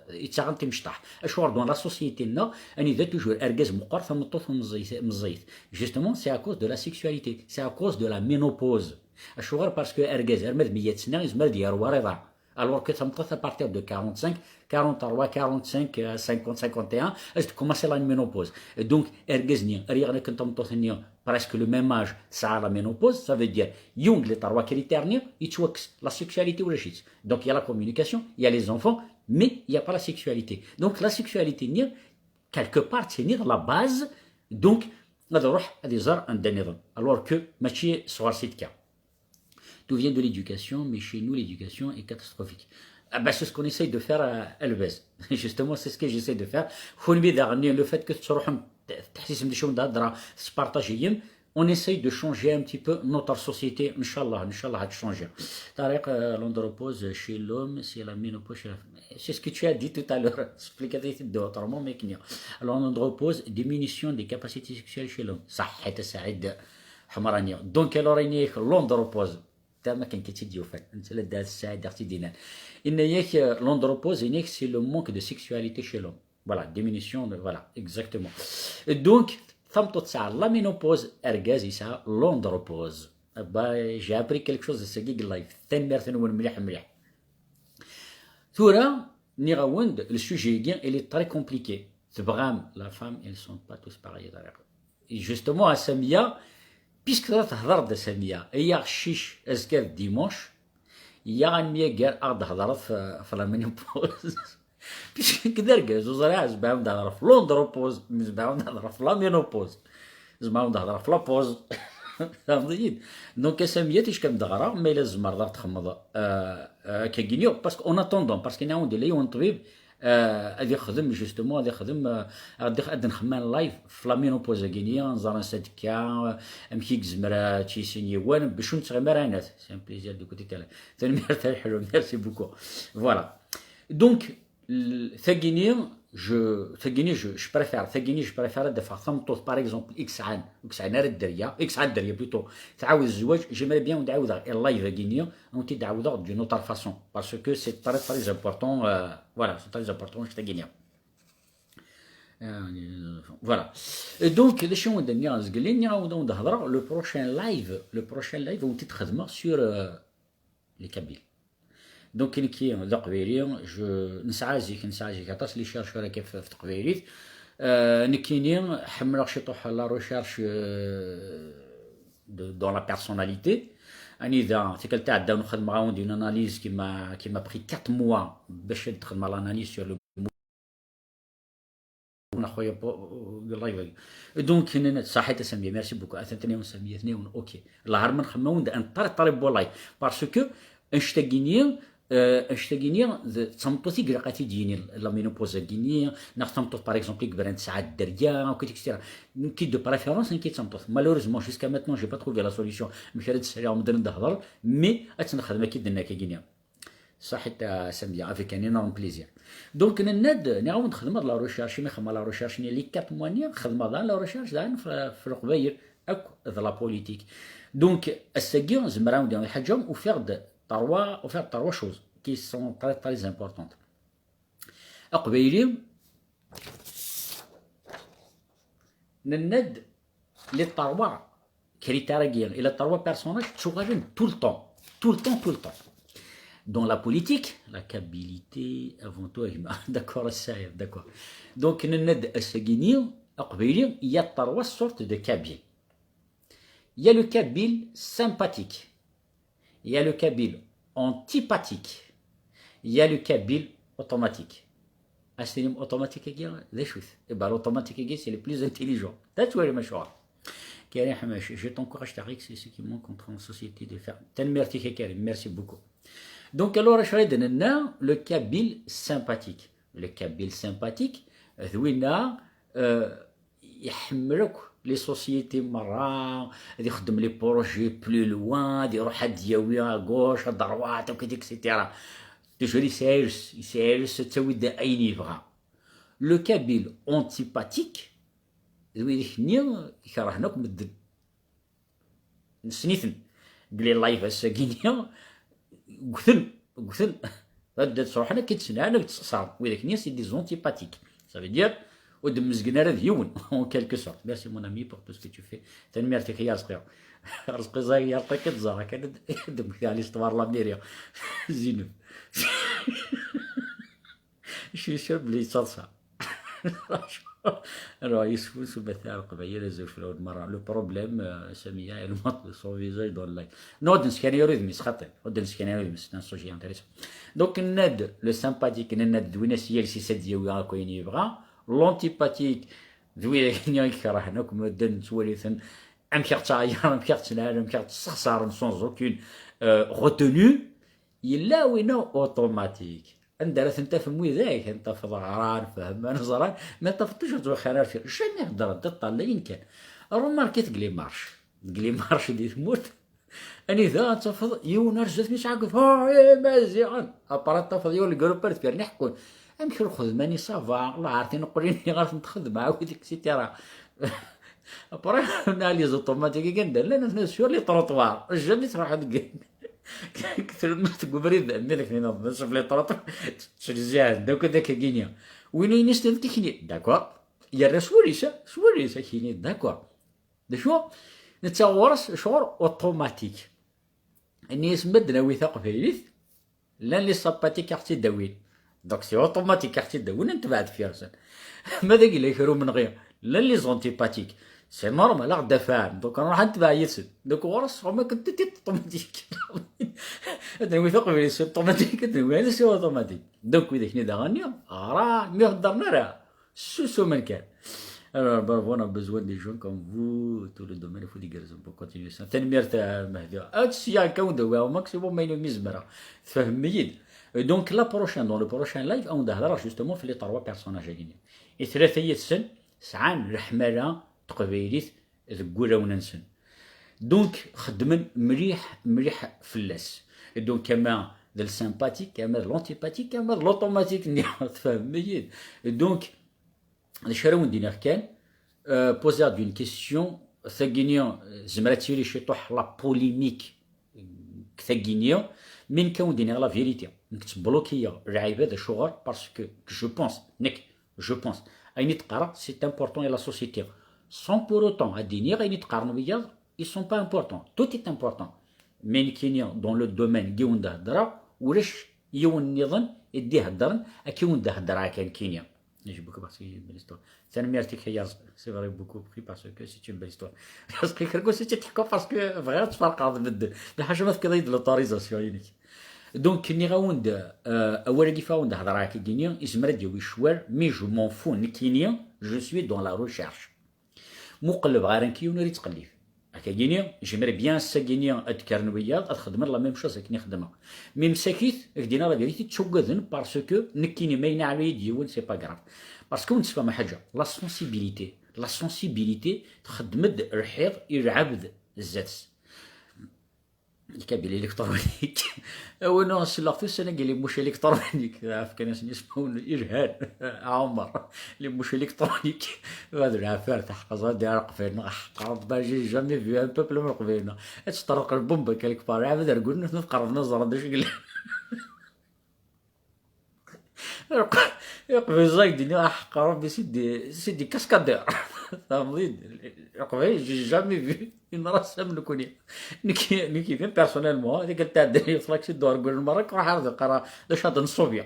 يتعامل تمشطح. échoué dans la société, non, on dit toujours ergez مقر تمطوط مزيت. Justement, c'est à cause de la sexualité, c'est à cause de la ménopause. échoué parce que ergez, ermed 100 سنة, يزمر يروى رضع. Alors que ça me trouve à partir de 45, 43, 45, 50, 51, je commence la ménopause. Et donc, ergezni, rien que tam tothni, presque le même âge, ça a la ménopause, ça veut dire, yung les trois critères, la sexualité ou le shit. Donc, il y a la communication, il y a les enfants, mais il n'y a pas la sexualité. Donc, la sexualité, quelque part, c'est la base. Donc, on va à des heures un dernier. Alors que, machi, soit c'est cas. Tout vient de l'éducation, mais chez nous, l'éducation est catastrophique. Ah ben, c'est ce qu'on essaye de faire à Elbez. Justement, c'est ce que j'essaie de faire. Le fait que on essaye de changer un petit peu notre société. Inch'Allah, Inch'Allah, de changer. Tariq, l'andropause chez l'homme, c'est la ménopause chez la femme. C'est ce que tu as dit tout à l'heure. Explicatif d'autrement, mais qu'il y a. Alors, l'andropause, diminution des capacités sexuelles chez l'homme. Ça, donc, alors, il y a l'andropause. ما كان كتدي وفات انت لا دار الساعه درتي دينار ان ياك لوندروبوز ياك سي لو مونك دو سيكسواليتي chez l'homme voilà diminution de voilà exactement donc ثمطو تسعه لا مينوبوز ارغاز يسعه لوندروبوز با جي ابري كيلك شوز سكيك لايف ثاني مرتين مليح مليح ثورا ني غاوند لو سوجي كاع il est très compliqué تبغام la femme ils sont pas tous pareils justement à Samia puisque tu تهضر د ساميه هي غشيش ازكار ديمونش هي غنميه كاع تهضر في لا مينوبوز بيسك كدا ركاز وزرا زعما نهضر في لوندروبوز زعما نهضر في لا مينوبوز زعما نهضر في لابوز فهمتي دونك ساميه تيش كندغرا ما الا زعما تخمض كاكينيو باسكو اون اتوندون باسكو نعاود لي اون طبيب غادي يخدم جوستومون غادي يخدم غادي نخمم لايف في لا مينوبوز كينيا نزار سادكا مكيك زمرا تيسيني وان باش نتغمرانات سي ان بليزير دو كوتي تاعي ثاني مرتاح حلو ميرسي بوكو فوالا دونك ثاكيني je préfère de faire ثمطوط par exemple اكس عن الدريه اكس عن الدريه بلوتو تعاود الزواج جيمري بيان ونعاود اللايف كينيا ونتي تعاودها دون اوتر فاسون باسكو سي تري امبورطون فوالا سي تري امبورطون شتا كينيا فوالا دونك باش ندير زقلين نعاودو نهضروا لو بروشين لايف ونتي تخدموا سور لي كابيل دونك كاين كي ذا قبيلي نسعى زيك عطاس لي شارش راه كيف في تقبيليت نكيني حمل شي طوح لا ريشيرش دون لا بيرسوناليتي اني اذا تيكل تاع دا نخدم معاهم دي اناليز كيما بري 4 موا باش نخدم على الاناليز سور لو خويا لايف دونك صحيت ساميه ميرسي بوكو اثنتني ساميه اثنين اوكي الله من خمون ان طريب والله باسكو اشتاقيني تصمتو تيقرا قاتي ديني لا مينوبوز كينيا نختمتو باغ اكزومبل كبران ساعات الدريه وكي اكسترا كي دو بريفيرونس كي تصمتو مالوريزمون جوسكا ماتنون جي با تروفي لا سوليسيون مشاريت السريع ونبدا نهضر مي اتنخدم كي درنا كينيا صحيت ساميه افيك ان انورم بليزير دونك نناد نعاود نخدم لا ريشيرش مي خدمه لا ريشيرش لي 4 موانيا خدمه لا ريشيرش في القبايل اكو لا بوليتيك دونك الساكيون زمراو نديرو الحاجه وفيغ trois choses qui sont très très importantes. أقبيلي نند لي trois كريتيريا إلى trois personnages شغالين tout le temps. Dans la politique, la câbilité avant tout, d'accord, c'est d'accord. Donc نند السجيني أقبيلي il y a trois sortes de kabyle. Il y a le kabyle sympathique. Il y a le kabyle antipathique. Il y a le kabyle automatique. Assenim automatique des choses. Et bien l'automatique c'est le plus intelligent. That's what I'm sure. Karim Hamash, je t'encourage Tariq, c'est ce qui manque entre une société de faire. Merci beaucoup. Donc alors je vais donner le kabyle sympathique. Le kabyle sympathique, يحملك لي سوسيتي مرة غادي يخدم لي بروجي بلو لوان غادي يروح الدياوية غوش الدروات وكذا اكسيتيرا توجور يسايرس تسوي دا اين يبغى لو كابيل اونتيباتيك ذوي خنيا يكرهناك مدن نسنيثن قال لي اللايف هسه كينيا قثن غدا تروح كي تسنى انا تصار وإذا كنيا سي دي زونتيباتيك ça veut dire ودم مزقنا راه ديون اون كالكو سورت ميرسي مون امي بور تو سكو تو في تنميرتك يا رزقي رزقي زاي يعطيك تزار كان دم على استوار لا ميريا زينب شي شرب لي صلصه راه يسفوس مثال قبيله زوج في الاول مره لو بروبليم سميه المطل سون فيزاج دون لايك نود نسكاني ريدمي خاطر نود نسكاني ريدمي سان سوجي انتريسون دونك الناد لو سامباتيك الناد دوينا سيال سي سديا كاين يبغى لونتيباتيك دوينا كاين يكره هناك مدن سواليثن ام كيرتاير ام كيرتنال ام كيرتصخصر سون اوكين retenue يلا وينو اوتوماتيك اندرت انت في مويذاك انت في ظهران فهم انا زران ما تفطيش خيرات في جامي هضر تطلع يمكن روماركيت قلي مارش دي تموت اني ذا تفض يونر جات مش عاقف ها مزيان ابارات تفض يول جروبرت كير نحكون امشي خذ ماني صافا الله عارفين نقولين غير نتخدم مع وديك سيتيرا ابارات اناليز اوتوماتيكي كندير لنا في ناس لي طروطوار جامي تروح كثر ما تقول بريد مالك هنا بس في لي طروطوار تشجع دوك داك كينيا وين نستل تكني داكور يا رسولي كيني داكور دا شو نتصورس شعور اوتوماتيك اني يسمدنا وثاق فيليث لان لي ساباتيك ارتي داوين دونك سي اوتوماتيك ارتي داوين انت بعد فيرسن ماذا قال يخرو من غير لان لي زونتيباتيك سي نورمال غدا فاهم دونك نروح نتبع يسد دونك ورس ما كنت اوتوماتيك هذا وثاق فيليث اوتوماتيك هذا سي اوتوماتيك دونك اذا كنا داغنيا راه مي هضرنا راه سوسو من كان Alors, on a besoin des gens comme vous, tout le domaine, il faut des garçons pour continuer ça. تنمير تاع مهدي. أتسيا كون au maximum ما ينمي زمرة. تفهم ميد. Donc la prochaine, dans le prochain live, on دهضر justement في les trois personnages هذين. الثلاثية سن سعان رحملة تقبيليت ذكورة وننسن. Donc خدمن مليح فلاس. Donc كما ذا السيمباتيك كما l'antipathique كما l'automatique تفهم ميد. Donc الشراون دينا كان بوزا دون كيستيون ثقينيا زمراتيري شي طوح لا بوليميك ثقينيا من كون دينا لا فيريتي نكتب بلوكيا العيب هذا شغل باسكو جو بونس ايني تقرا سي امبورطون لا سوسيتي سون بور اوتون هاديني غيني تقارنوا بيا اي سون با امبورطون تو اي امبورطون من كينيا دون لو دومين كيون ده هضره ولاش يون نظن يدي هضرن اكيون ده هضره كان كينيا Je beaucoup parce que c'est une belle histoire. C'est un merde qui c'est vrai beaucoup pris parce que c'est une belle histoire. Parce que كركو سيتي تحكوا parce que vraiment تفرق هذا بدل. الحاجة ما كذا يدل الطاريزاسيون ينك. Donc كني غاوند أول كيف غاوند هضرة كينيا اسمه ديوي شوار مي جو مون فو نكينيا je suis dans la recherche. مقلب غير كيو نريد تقليف. كينيا جيمري بيان ساكينيا ادكارنويات ادخدم لا ميم شوز كني خدمها ميم ساكيت دينا لا فيريتي تشوكذن باسكو نكيني ماينا على يديون سي با غراف باسكو نتفهم حاجه لا سونسيبيليتي تخدمد الحيض يرعبد الزات الكابيل الكترونيك او نو سلافتوس انا قال لي مش الكترونيك عارف كان اسمه ارهاب عمر اللي مش الكترونيك هذا العفار تحفظ هذا رقفين قرب باجي جامي في ان بوبل من رقفينا تطرق البومبا كالك بار عاد قلنا نفقر نظر داش قال يقبل زايدين قرب سيدي كاسكادير فهمتي يقبل جامي في نرسم نكوني نكي بيرسونيلمون هذيك تاع الدري فلاكسي الدور قول المراك راح هذا قرا داش هذا نصوبيا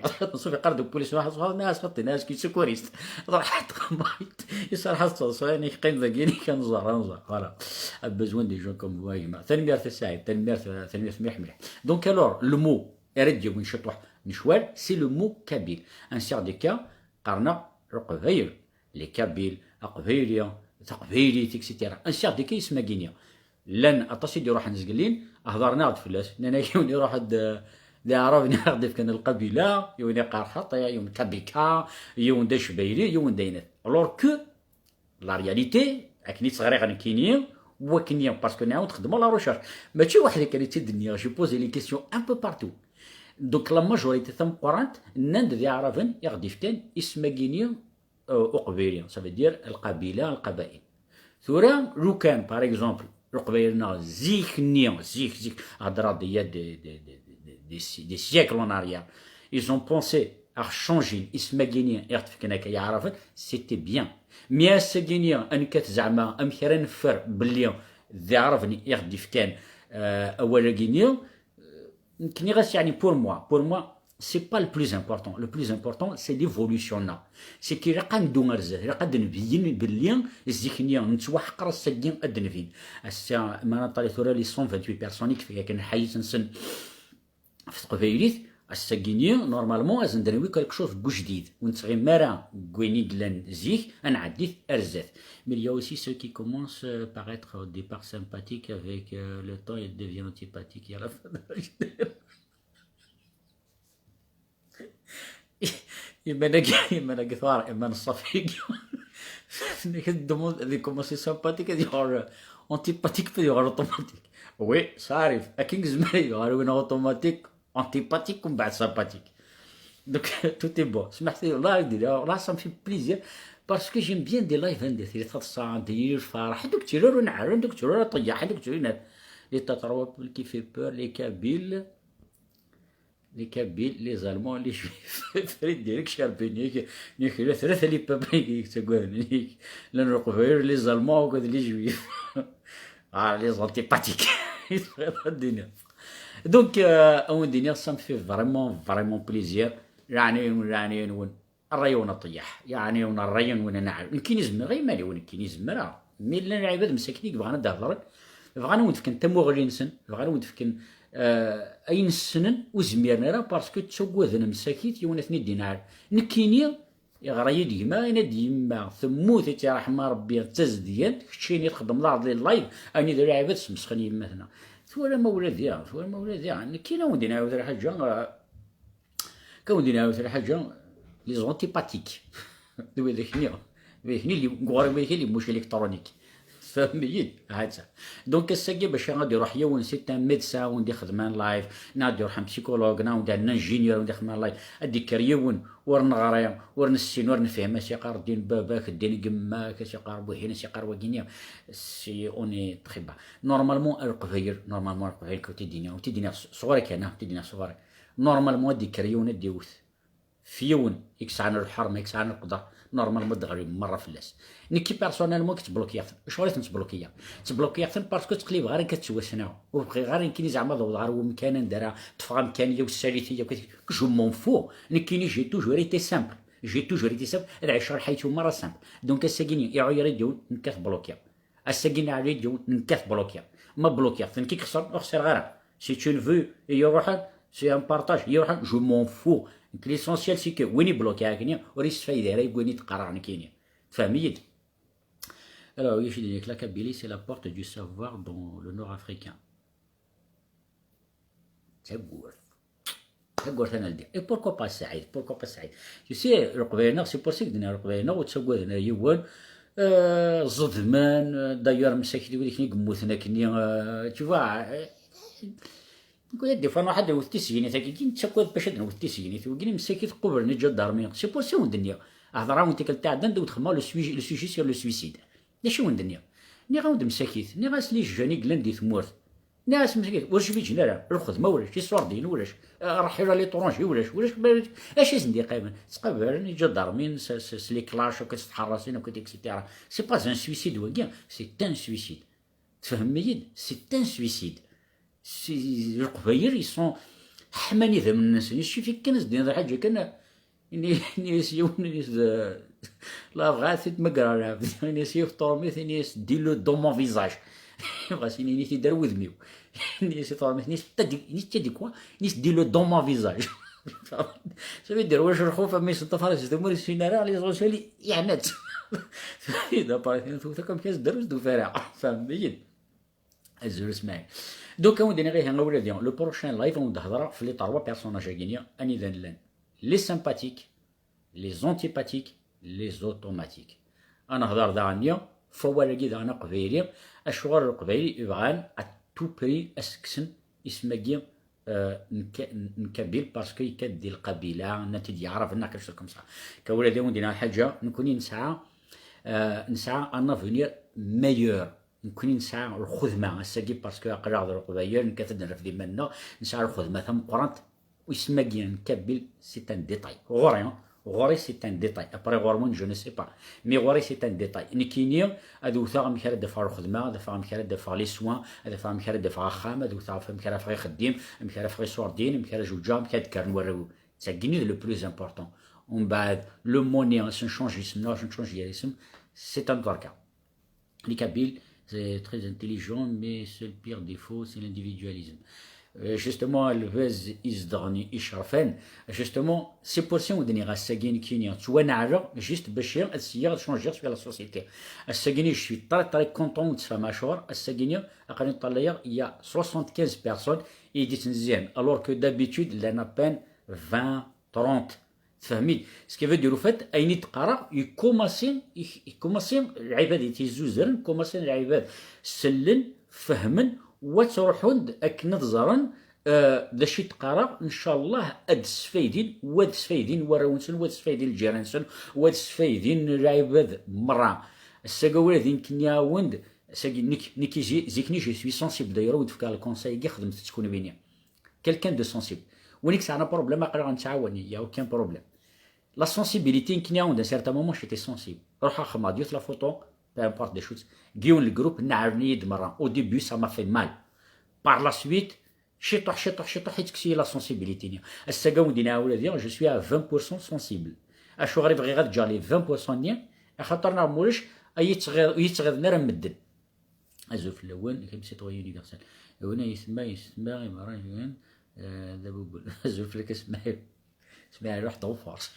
قرد البوليس واحد صحاب الناس حطي ناس كي سكوريست راح تخمايت يصير حصل صاني قيم ذاكيني كان نزار فوالا بزوان دي جون كوم فوا يما تنمير سعيد تنمير مليح دونك الور لو مو يرجع وين شطوح نشوال سي لو مو كابيل ان سير دي كا قرنا رقبيل لي كابيل اقبيليا تقبيلي اكسيتيرا ان سير دي كا يسمى كينيا لن اطاسي دي روح نزقلين هضرنا فلاس لان يوني روح دا عرفني نخدف كان القبيله يوني قرحطه يوم كابيكا يوم داش بيلي يوم داينات الور كو لا رياليتي اكني صغيره غنكينيا وكنيا باسكو نعاود نخدموا لا ريشيرش ماشي واحد اللي كان تدنيا جو بوزي لي كيسيون ان بو بارتو دونك لا ماجوريتي ثم قرانت نند ذي عرفن يغدفتان اسم كينيا او قبيليا سافو دير القبائل ثورا لو كان باغ اكزومبل القبايلنا زيك هضره ديال des siècles en arrière. Ils ont pensé à changer اسم كينيا يعرف كيعرف سيتي بيان. مي اس كينيا انك زعما ام كرا نفر باللي ذي عرفني يغدي فكان اولا كينيا كني غاس يعني pour moi c'est pas le plus important. Le plus important c'est l'évolution là. C'est كي راه ندو مرزه راه قد نبين باللي الزيكنيا نتوحق راه السدين قد نبين الساعه ما طالي ثورا لي 128 بيرسون كيف كان حيت نسن في تقبايليت الساكينيا نورمالمون از نديرو كالك شوز جديد ونتغي مرا كويني دلان زيك انا عديت ارزات. Mais il y a aussi ceux qui commencent par être au départ sympathiques avec le temps ils deviennent antipathiques à la fin de la يمنك ثار يمن الصفيق ils commencent sympathiques ils sont antipathiques puis ils sont automatiques. Oui ça arrive أكيد زمان يغيرون automatique antipathique ومن بعد sympathique. Donc tout est bon. سمحت لي والله والله ça me fait plaisir parce que j'aime bien des lives عندي ثري تصا ندير فرح دوك تيرو نعرف دوك تيرو طيح دوك تيرو لي تاتروبل qui fait peur les Kabyles, les Allemands, les Juifs, Frédéric Charbonnier, ثلاثة لي بابريك تقول لأن القبائل les Allemands وكذا les Juifs. Les antipathiques. الدنيا. Donc أول دنيا ça me fait vraiment plaisir. يعني الريون طيح يعني الريون وين نعرف يمكن يزمر غير مالي وين يمكن يزمر مي لنا العباد مساكين بغانا دهضر بغانا ودفكن تمو غير نسن بغانا ودفكن اين السنن وزميرنا راه باسكو تسوقوذنا مساكيت يونثني دينار نكيني يغرى ديما انا ديما ثموث ترحم ربي تزديان كشيني تخدم لارض اللايف اني دير عباد سمسخني مثلا ثورا مولادي نكينا ودينا عاود حاجه كوندينا عاود حاجه لي زونتيباتيك دوي ذاكني اللي كواري اللي مش الكترونيك فهميت هاتا دونك الساكي باش غادي يروح يون سي ان ميدسان وندي خدمان لايف نادي يروح بسيكولوج ناود عندنا انجينيور وندي خدمان لايف ادي كريون ورنغريا ورنسين ورنفهم سي قار دين باباك دين قماك سي قار بوحينا سي قار وكينيا سي اوني تخي با نورمالمون القبايل كوتي دينيا صغارك انا تدينا صغارك نورمالمون دي كريون ديوث فيون اكس عن الحرم اكس عن القدر نورمالمون دغري مره فلاس نيكي بيرسونيلمون كتبلوكي شغل تبلوكي باسكو تقليب غير كتواسناو وبغي غير كاين زعما غير ومكان نديرها طفغه مكانيه والساليثيه جو مون فو نكيني جي توجور ايتي سامبل العشره حيث مره سامبل دونك الساكيني يعير ديون نكاث بلوكيا الساكيني على ديون نكاث بلوكيا ما بلوكيا كي خسر غير سي تو فو يروح سي ان بارطاج يروح جو مون فو ليسونسيال سي كو وين يبلوكي كينيا وريس فايده راه يقولني تقرا كينيا فهميت. Alors, oui, je dis que la Kabylie, c'est la porte du savoir dans le nord africain. C'est beau. Et pourquoi pas Saïd? Tu sais, le Qbaïna, c'est pour ça que le Qbaïna, ou تسوى هنا يوان الظلمان d'ailleurs مساكين يقول لك قموثنا كني tu vois نقول دي فانا واحد يوث تسيني كي تسوى باش نوث تسيني وكاين مساكين قبر نجا دارمي سي بور سا الدنيا هضره وانت كنت عندنا وتخمو لو سوجي سير لو سويسيد داكشي وين الدنيا ني غاود مساكيت ني غاس لي جاني كلان دي ثمورت ناس مساكيت واش في جنرا الخدمه ولاش شي صوردين ولاش رحيله لي طرونجي ولاش اش ندير قايمه تقبر ني جا دارمين سلي كلاش وكتحرسين وكت اكسيتيرا سي با ان سويسيد وكاع سي ان سويسيد تفهميد سي ان سويسيد سي القبايل يسون حماني ذا من الناس يشوف كنز ديال حاجه كان نيسيون لا بغات تمقرا نيسيو طوميت نيس ديلو دو مون فيزاج بغات نيسي دار وذميو نيسي طوميت نيس تدي كوا نيس ديلو دو مون فيزاج سافي دير واش الخوف مي سطفارس دمور سينارا لي زوسالي يعنات اذا باغي نفوت كم كاس دروس دو فرع فهمتي الزول اسمعي دوكا ودينا غير هنا ولادي لو بروشين لايف ونهضر في لي 3 بيرسوناج كينيا اني لان لي سامباتيك لي زونتيباتيك لي زوتوماتيك انا هضر دانيا فوالاكي دانا قبيلي الشغل القبيلي يبغان اتو بري اسكسن اسماكي نكبيل باسكو يكدي القبيله نتي يعرف لنا كيفاش كم صح كولادي ودينا الحاجه نكوني نسعى ان افونير ميور نكوني نسعى الخدمة الساقي باسكو أقرا هضر قبايل نكتد نعرف ديما نسعى الخدمة ثم قرنت ويسمى كيان كابيل سي ان ديتاي غوري غوري سي ان ديتاي ابري غورمون جو نو سي با مي غوري سي ان ديتاي نكيني هادو ثاغ مكارا دفع الخدمة دفع مكارا دفع لي سوان دفع مكارا دفع خام هادو ثاغ مكارا فغي خديم مكارا فغي صوردين مكارا جوجا مكارا دكار نوراو تساقيني لو بلوز امبورطون ومن بعد لو موني نشونجي اسمنا باش نشونجي الاسم سي ان دركا لي كابيل c'est très intelligent, mais seul pire défaut, c'est l'individualisme. Justement, le vez إصدرني إشرافان. Justement, c'est pour ça qu'on dit السجين كينيا توانعرا juste بشير السيارة changer sur la société. السجين je suis très très content de faire ma chose. السجين أقل نطلع il y a 75 personnes et ils disent نزيان alors que d'habitude il y en a peine 20 30. تفهمين سكيفو ديرو فات اين يتقرا يكوماسي العباد يتيزوزرن كوماسي العباد سلن فهمن وتروحون اكنت زرن داش يتقرا ان شاء الله اد سفايدين واد سفايدين وراونسن واد سفايدين الجيرانسن واد سفايدين العباد مرة الساقاولا ذين كنيا وند ساقي نيكي زيكني جو سوي سونسيبل دايرو ودفكا الكونساي كي خدمت تكون بيني كالكان دو سونسيبل ونيك ساعنا بروبليم اقرا نتعاوني يا اوكان بروبليم لا سونسيبيليتي كنيا d'un certain moment j'étais sensible روح اخما ديوت لا فوتو peu importe des choses جيون الجروب نعرني يد مرة au début ça m'a fait mal par la suite شطح حيت كسي لا سونسيبيليتي نيا الساقاو دينا ولادي جو سوي 20% سونسيبل اشو غير بغي غاد جالي 20% نيا خاطرنا مولش يتغير راه مدن ازو في الاول كيم سيتوي يونيفرسال هنا يسمى مرة دابا ازو في اسماعيل روح طوفاس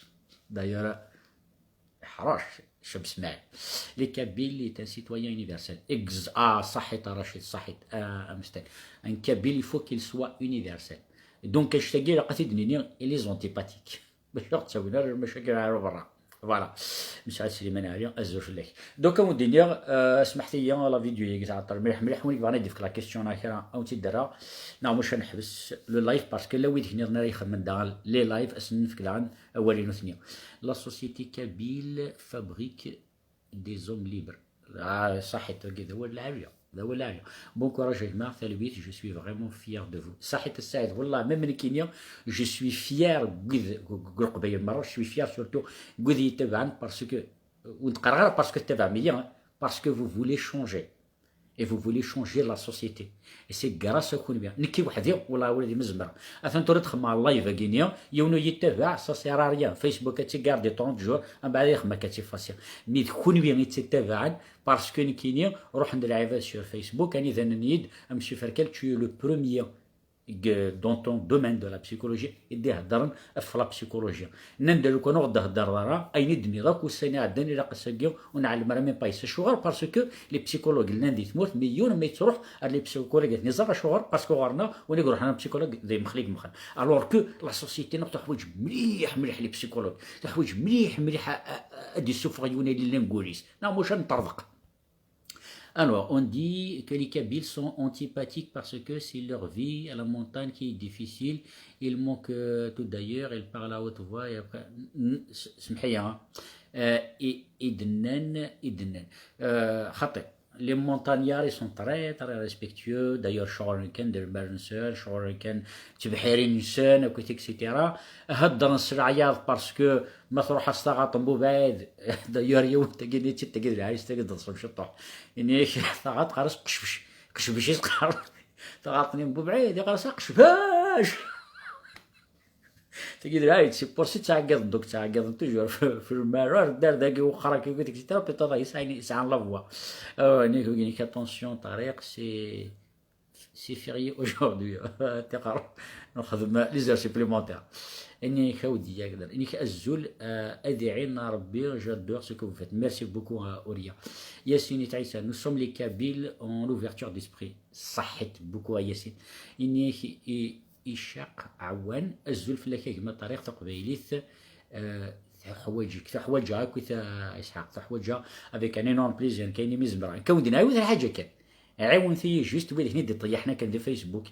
d'ailleurs حراش شب اسماعيل لي كابيل لي تان سيتويان يونيفرسال صحيت رشيد صحيت مستان ان كابيل il faut qu'il soit universel دونك اشتاقي لقيت دنيا لي زونتيباتيك باش تساوينا المشاكل على برا فوالا مسعد سليمان علي ازوج لك دوكا ودنيا سمحت لي لا فيديو يقطع مليح وني بغا ندير لك لا كيسيون اخرى او تيدرا نا واش نحبس لو لايف باسكو لا ويت هنا يخدم دار لي لايف اسن نفك العن اولين وثنيا لا سوسيتي كابيل فابريك دي زوم ليبر صحيت كذا هو العافيه هو العافيه بون كوراج يا جماعه ثالويت جو سوي فريمون فيير دو فو صحيت السعيد والله ميم من كينيا جو سوي فيير قول قبيل مره جو سوي فيير سورتو قول يتبعن باسكو ونتقرا باسكو تبع ميا باسكو فو فولي شونجي et vous voulez changer la société et c'est grâce à كونبيا نكي وحدي والله ولدي مزمر اثن ترد خما اللايف كينيا يونو يتبع سا سير ريان فيسبوك تي غاردي 30 جور من بعد يخما كتي فاسيل نيت كونبيا يتبعن باسكو نكينيا روح عند العباد sur فيسبوك اني ذا نيد امشي فركل tu es le premier dans ton domaine de la psychologie يدي هضرن في لا بسيكولوجيا ندير كون غدا هضر راه اي ندني راك وساني عدني لا قساكيو ونعلم راه ميم بايس شغل باسكو لي بسيكولوج اللي ندي تموت مليون ما تروح لي بسيكولوج نزار شغل باسكو غارنا وني نروح انا بسيكولوج زي مخليك مخل الوغ كو لا سوسيتي نقطه حوايج مليح لي بسيكولوج حوايج مليح ادي سوفريون اللي نقوليس لا واش نطرق. Alors, on dit que les Kabyles sont antipathiques parce que c'est leur vie à la montagne qui est difficile. Ils manquent tout d'ailleurs, ils parlent à haute voix et après... خطئ. Les montagnards ils sont très très respectueux. D'ailleurs, شعوركن دير برنسر شعوركن تبحيرين نسان وكيت اكسيتيرا هدر السرعيات باسكو ما تروح استغاطم بو بعيد. دايور يوم تقدر تقدر عايز تقدر تصب شطح اني ثغاط قرص قشبش يسقر ثغاطني بو بعيد يقرص قشباش تقدر عايز سي بور سي تعقد دوك تعقد توجور في المرار دار داكي وخرا كي قلت لك سي ترا بيطا يسعى لا فوا نيك نيك اتونسيون طريق سي فيري اجوردي تقرا نخدم لي زير سيبليمونتير اني خاودي يقدر اني كازول ادعي لنا ربي جادور سو كو فيت ميرسي بوكو اوريا ياسين تعيسى نو سوم لي كابيل اون لوفيرتور ديسبري صحت بوكو ياسين اني إشاق عوان الزول فلاكا كما طريقة قبيليث حوايجها كويتا إسحاق حوايجها افيك ان انون بليزير كاينين مزمرة كون عاود الحاجة كان عاون ثي جوست ويلي هني طيحنا كان دي فيسبوك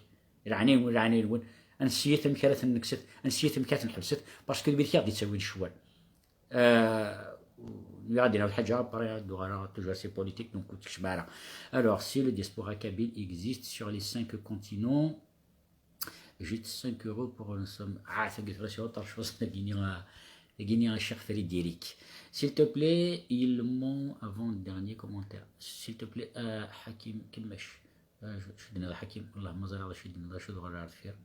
العني الون نسيت مكانت نكست نسيت مكانت نحبست باسكو البيت غادي تساوي الشوال toujours c'est politique, donc alors, si le diaspora kabyle existe sur les 5 continents, juste 5 euros pour une somme. Ah, ça fait sur autre chose, un cher Farid Dirik. S'il te plaît, ils m'ont avant-dernier commentaire. S'il te plaît, Hakim Kimesh. Je dis Hakim, Allah mazal Allah, je dis je dois le faire.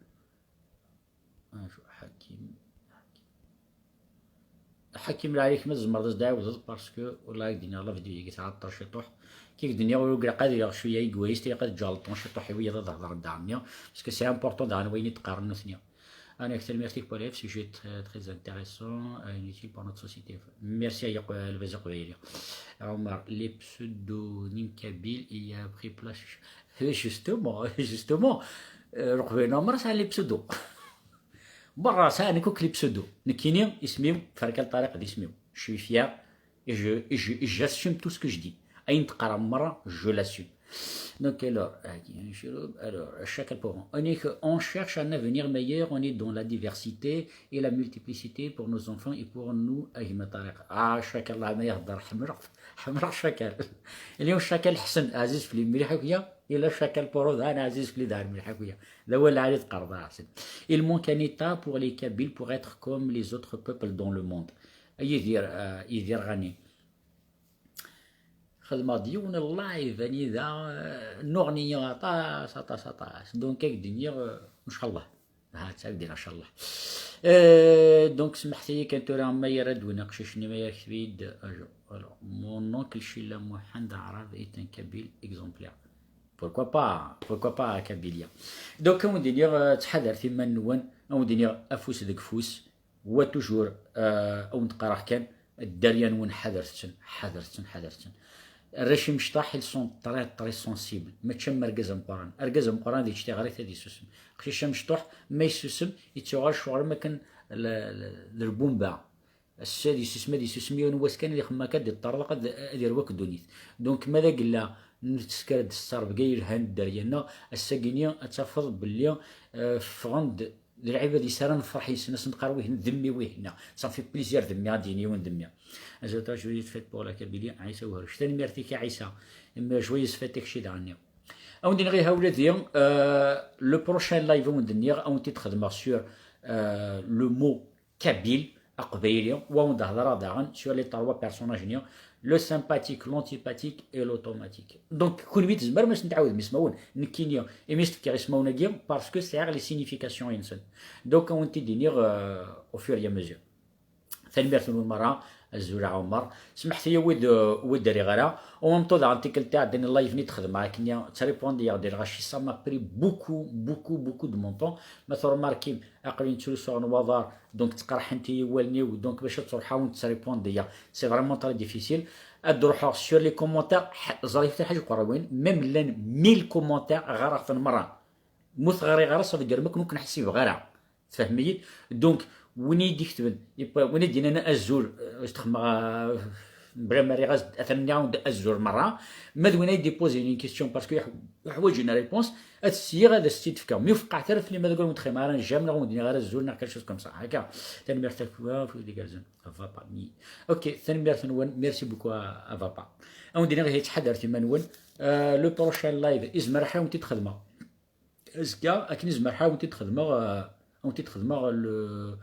حكيم عليك ما زمرض داوز باسكو والله يدينا الله فيديو يقيس على الطرشطوح كيف الدنيا وقرا قادر شويه يقويس تي قاد جالطون شطوح ويا ضهر دامنيا باسكو سي امبورطون دان وين تقارن ثنيا انا اكثر ميرسي بور ليف سوجي تري انتريسون انيتيل بور نوت سوسيتي ميرسي يا الفازا قبيلي عمر لي بسودونيم كابيل يا بري بلاش جوستومون رقبنا مرس على لي بسودو برا سا انا كوك لي بسودو نكيني اسميو فركال طريق دي اسميو شوي فيا j'assume tout ce que je dis اين تقرا مره je l'assume donc alors chacun pour on cherche un avenir meilleur, on est dans la diversité et la multiplicité pour nos enfants et pour nous ايما طريق شكل الله ما يهضر حمر شكل اليوم شكل حسن عزيز في الملحقيه إلا شكل بورو أنا عزيز في دار الملحقيه ذا هو اللي عليه تقرض حسن il manque un état pour les Kabyles pour être comme les autres peuples dans le monde يدير غني خدمة ديون اللايف يعني ذا نغنية طاس دونك الدنيا ان شاء الله تعبدين ان شاء الله دونك سمحتي كانت راه ما يرد وناقشني ما يركبيد مون اونكل شيلا محمد عرب ايت ان كابيل اكزومبلير pourquoi pas كابيليا دونك اون دينيغ تحضر فيما نون اون دينيغ افوس ديك فوس هو توجور اون تقرا كان الدريان ون حذرتن الرشي مشطاح يلسون طري سونسيبل ما تشم ارقز مقران دي تشتغل دي سوسم خشي مشطوح ما يسوسم يتشغل شغل ما كان البومبا السادي سوسم دي سوسميون واس كان اللي خما كاد الطرق دير وك دونيت دونك ماذا قلا نتسكرد الصرب قايل هاند دريانا الساقينيا اتفض باللي فغند العباد يسارن فرح يسنس نقرويه ندمي وهنا صافي بليزير ذمي غاديني وندمي اجا جوية فات بوغ لا كابيليا عيسى وهرش ثاني ميرتيك عيسى اما جويس فاتك شي دعني او ندير غير هاولادي لو بروشان لايف وندير او تخدم سور لو مو كابيل اقبيليا وندهضر داغن سور لي تروا بيرسوناج نيا لو سامباتيك لونتيباتيك اي لوتوماتيك دونك كون بيت زمر باش نتعاود مسمون نكينيا ايميست كي يسمونا كيا باسكو سي غير لي سينيفيكاسيون ينسن دونك اونتي دينير او فور يا مزيور ثاني بيرسون المراه الزوج عمر سمحت لي ود دري غيرها ومطو دا انتيكل تاع دين اللايف ني تخدم معاك نيا تريبون ديال دير غاشي سا ما بري بوكو دو مون طون مثلا ماركين اقلين تشوسو نوافار دونك تقرح انت والني ودونك باش تروحوا تريبون ديال سي فريمون تري ديفيسيل ادروحوا سور لي كومونتير ظريف حاجه قروين ميم لان 1000 كومونتير غير في المره مثغري غير صافي دير ممكن نحسب غيرها تفهمي دونك وني ديكتبن وني دينا انا الزور تخما بغا ماري غاز اثنيا الزور مره ماد وين ديبوزي لي كيسيون باسكو يحوج لنا ريبونس السي غادا ستيت فكا مي وقع تعرف لي ماذا نقول متخيل راه جامنا غندير غير الزور ناكل شوز كوم سا هكا ثاني ميرسي في دي كازون افابا ني اوكي ثاني ميرسي بوكو افابا او ندير غير تحضر في منون لو بروشين لايف از مرحله وانت تخدمها اسكا اكن از مرحله وانت تخدمها on تخدمها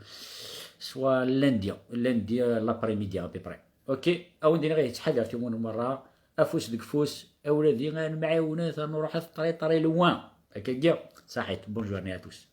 سوا lundi l'après-midi à peu près ok او ندير غير تحضر تيمون مره افوس ديك فوس اولادي غنمعاونات نروح في الطريق لوان هكا كاع صحيت بونجورني ا توس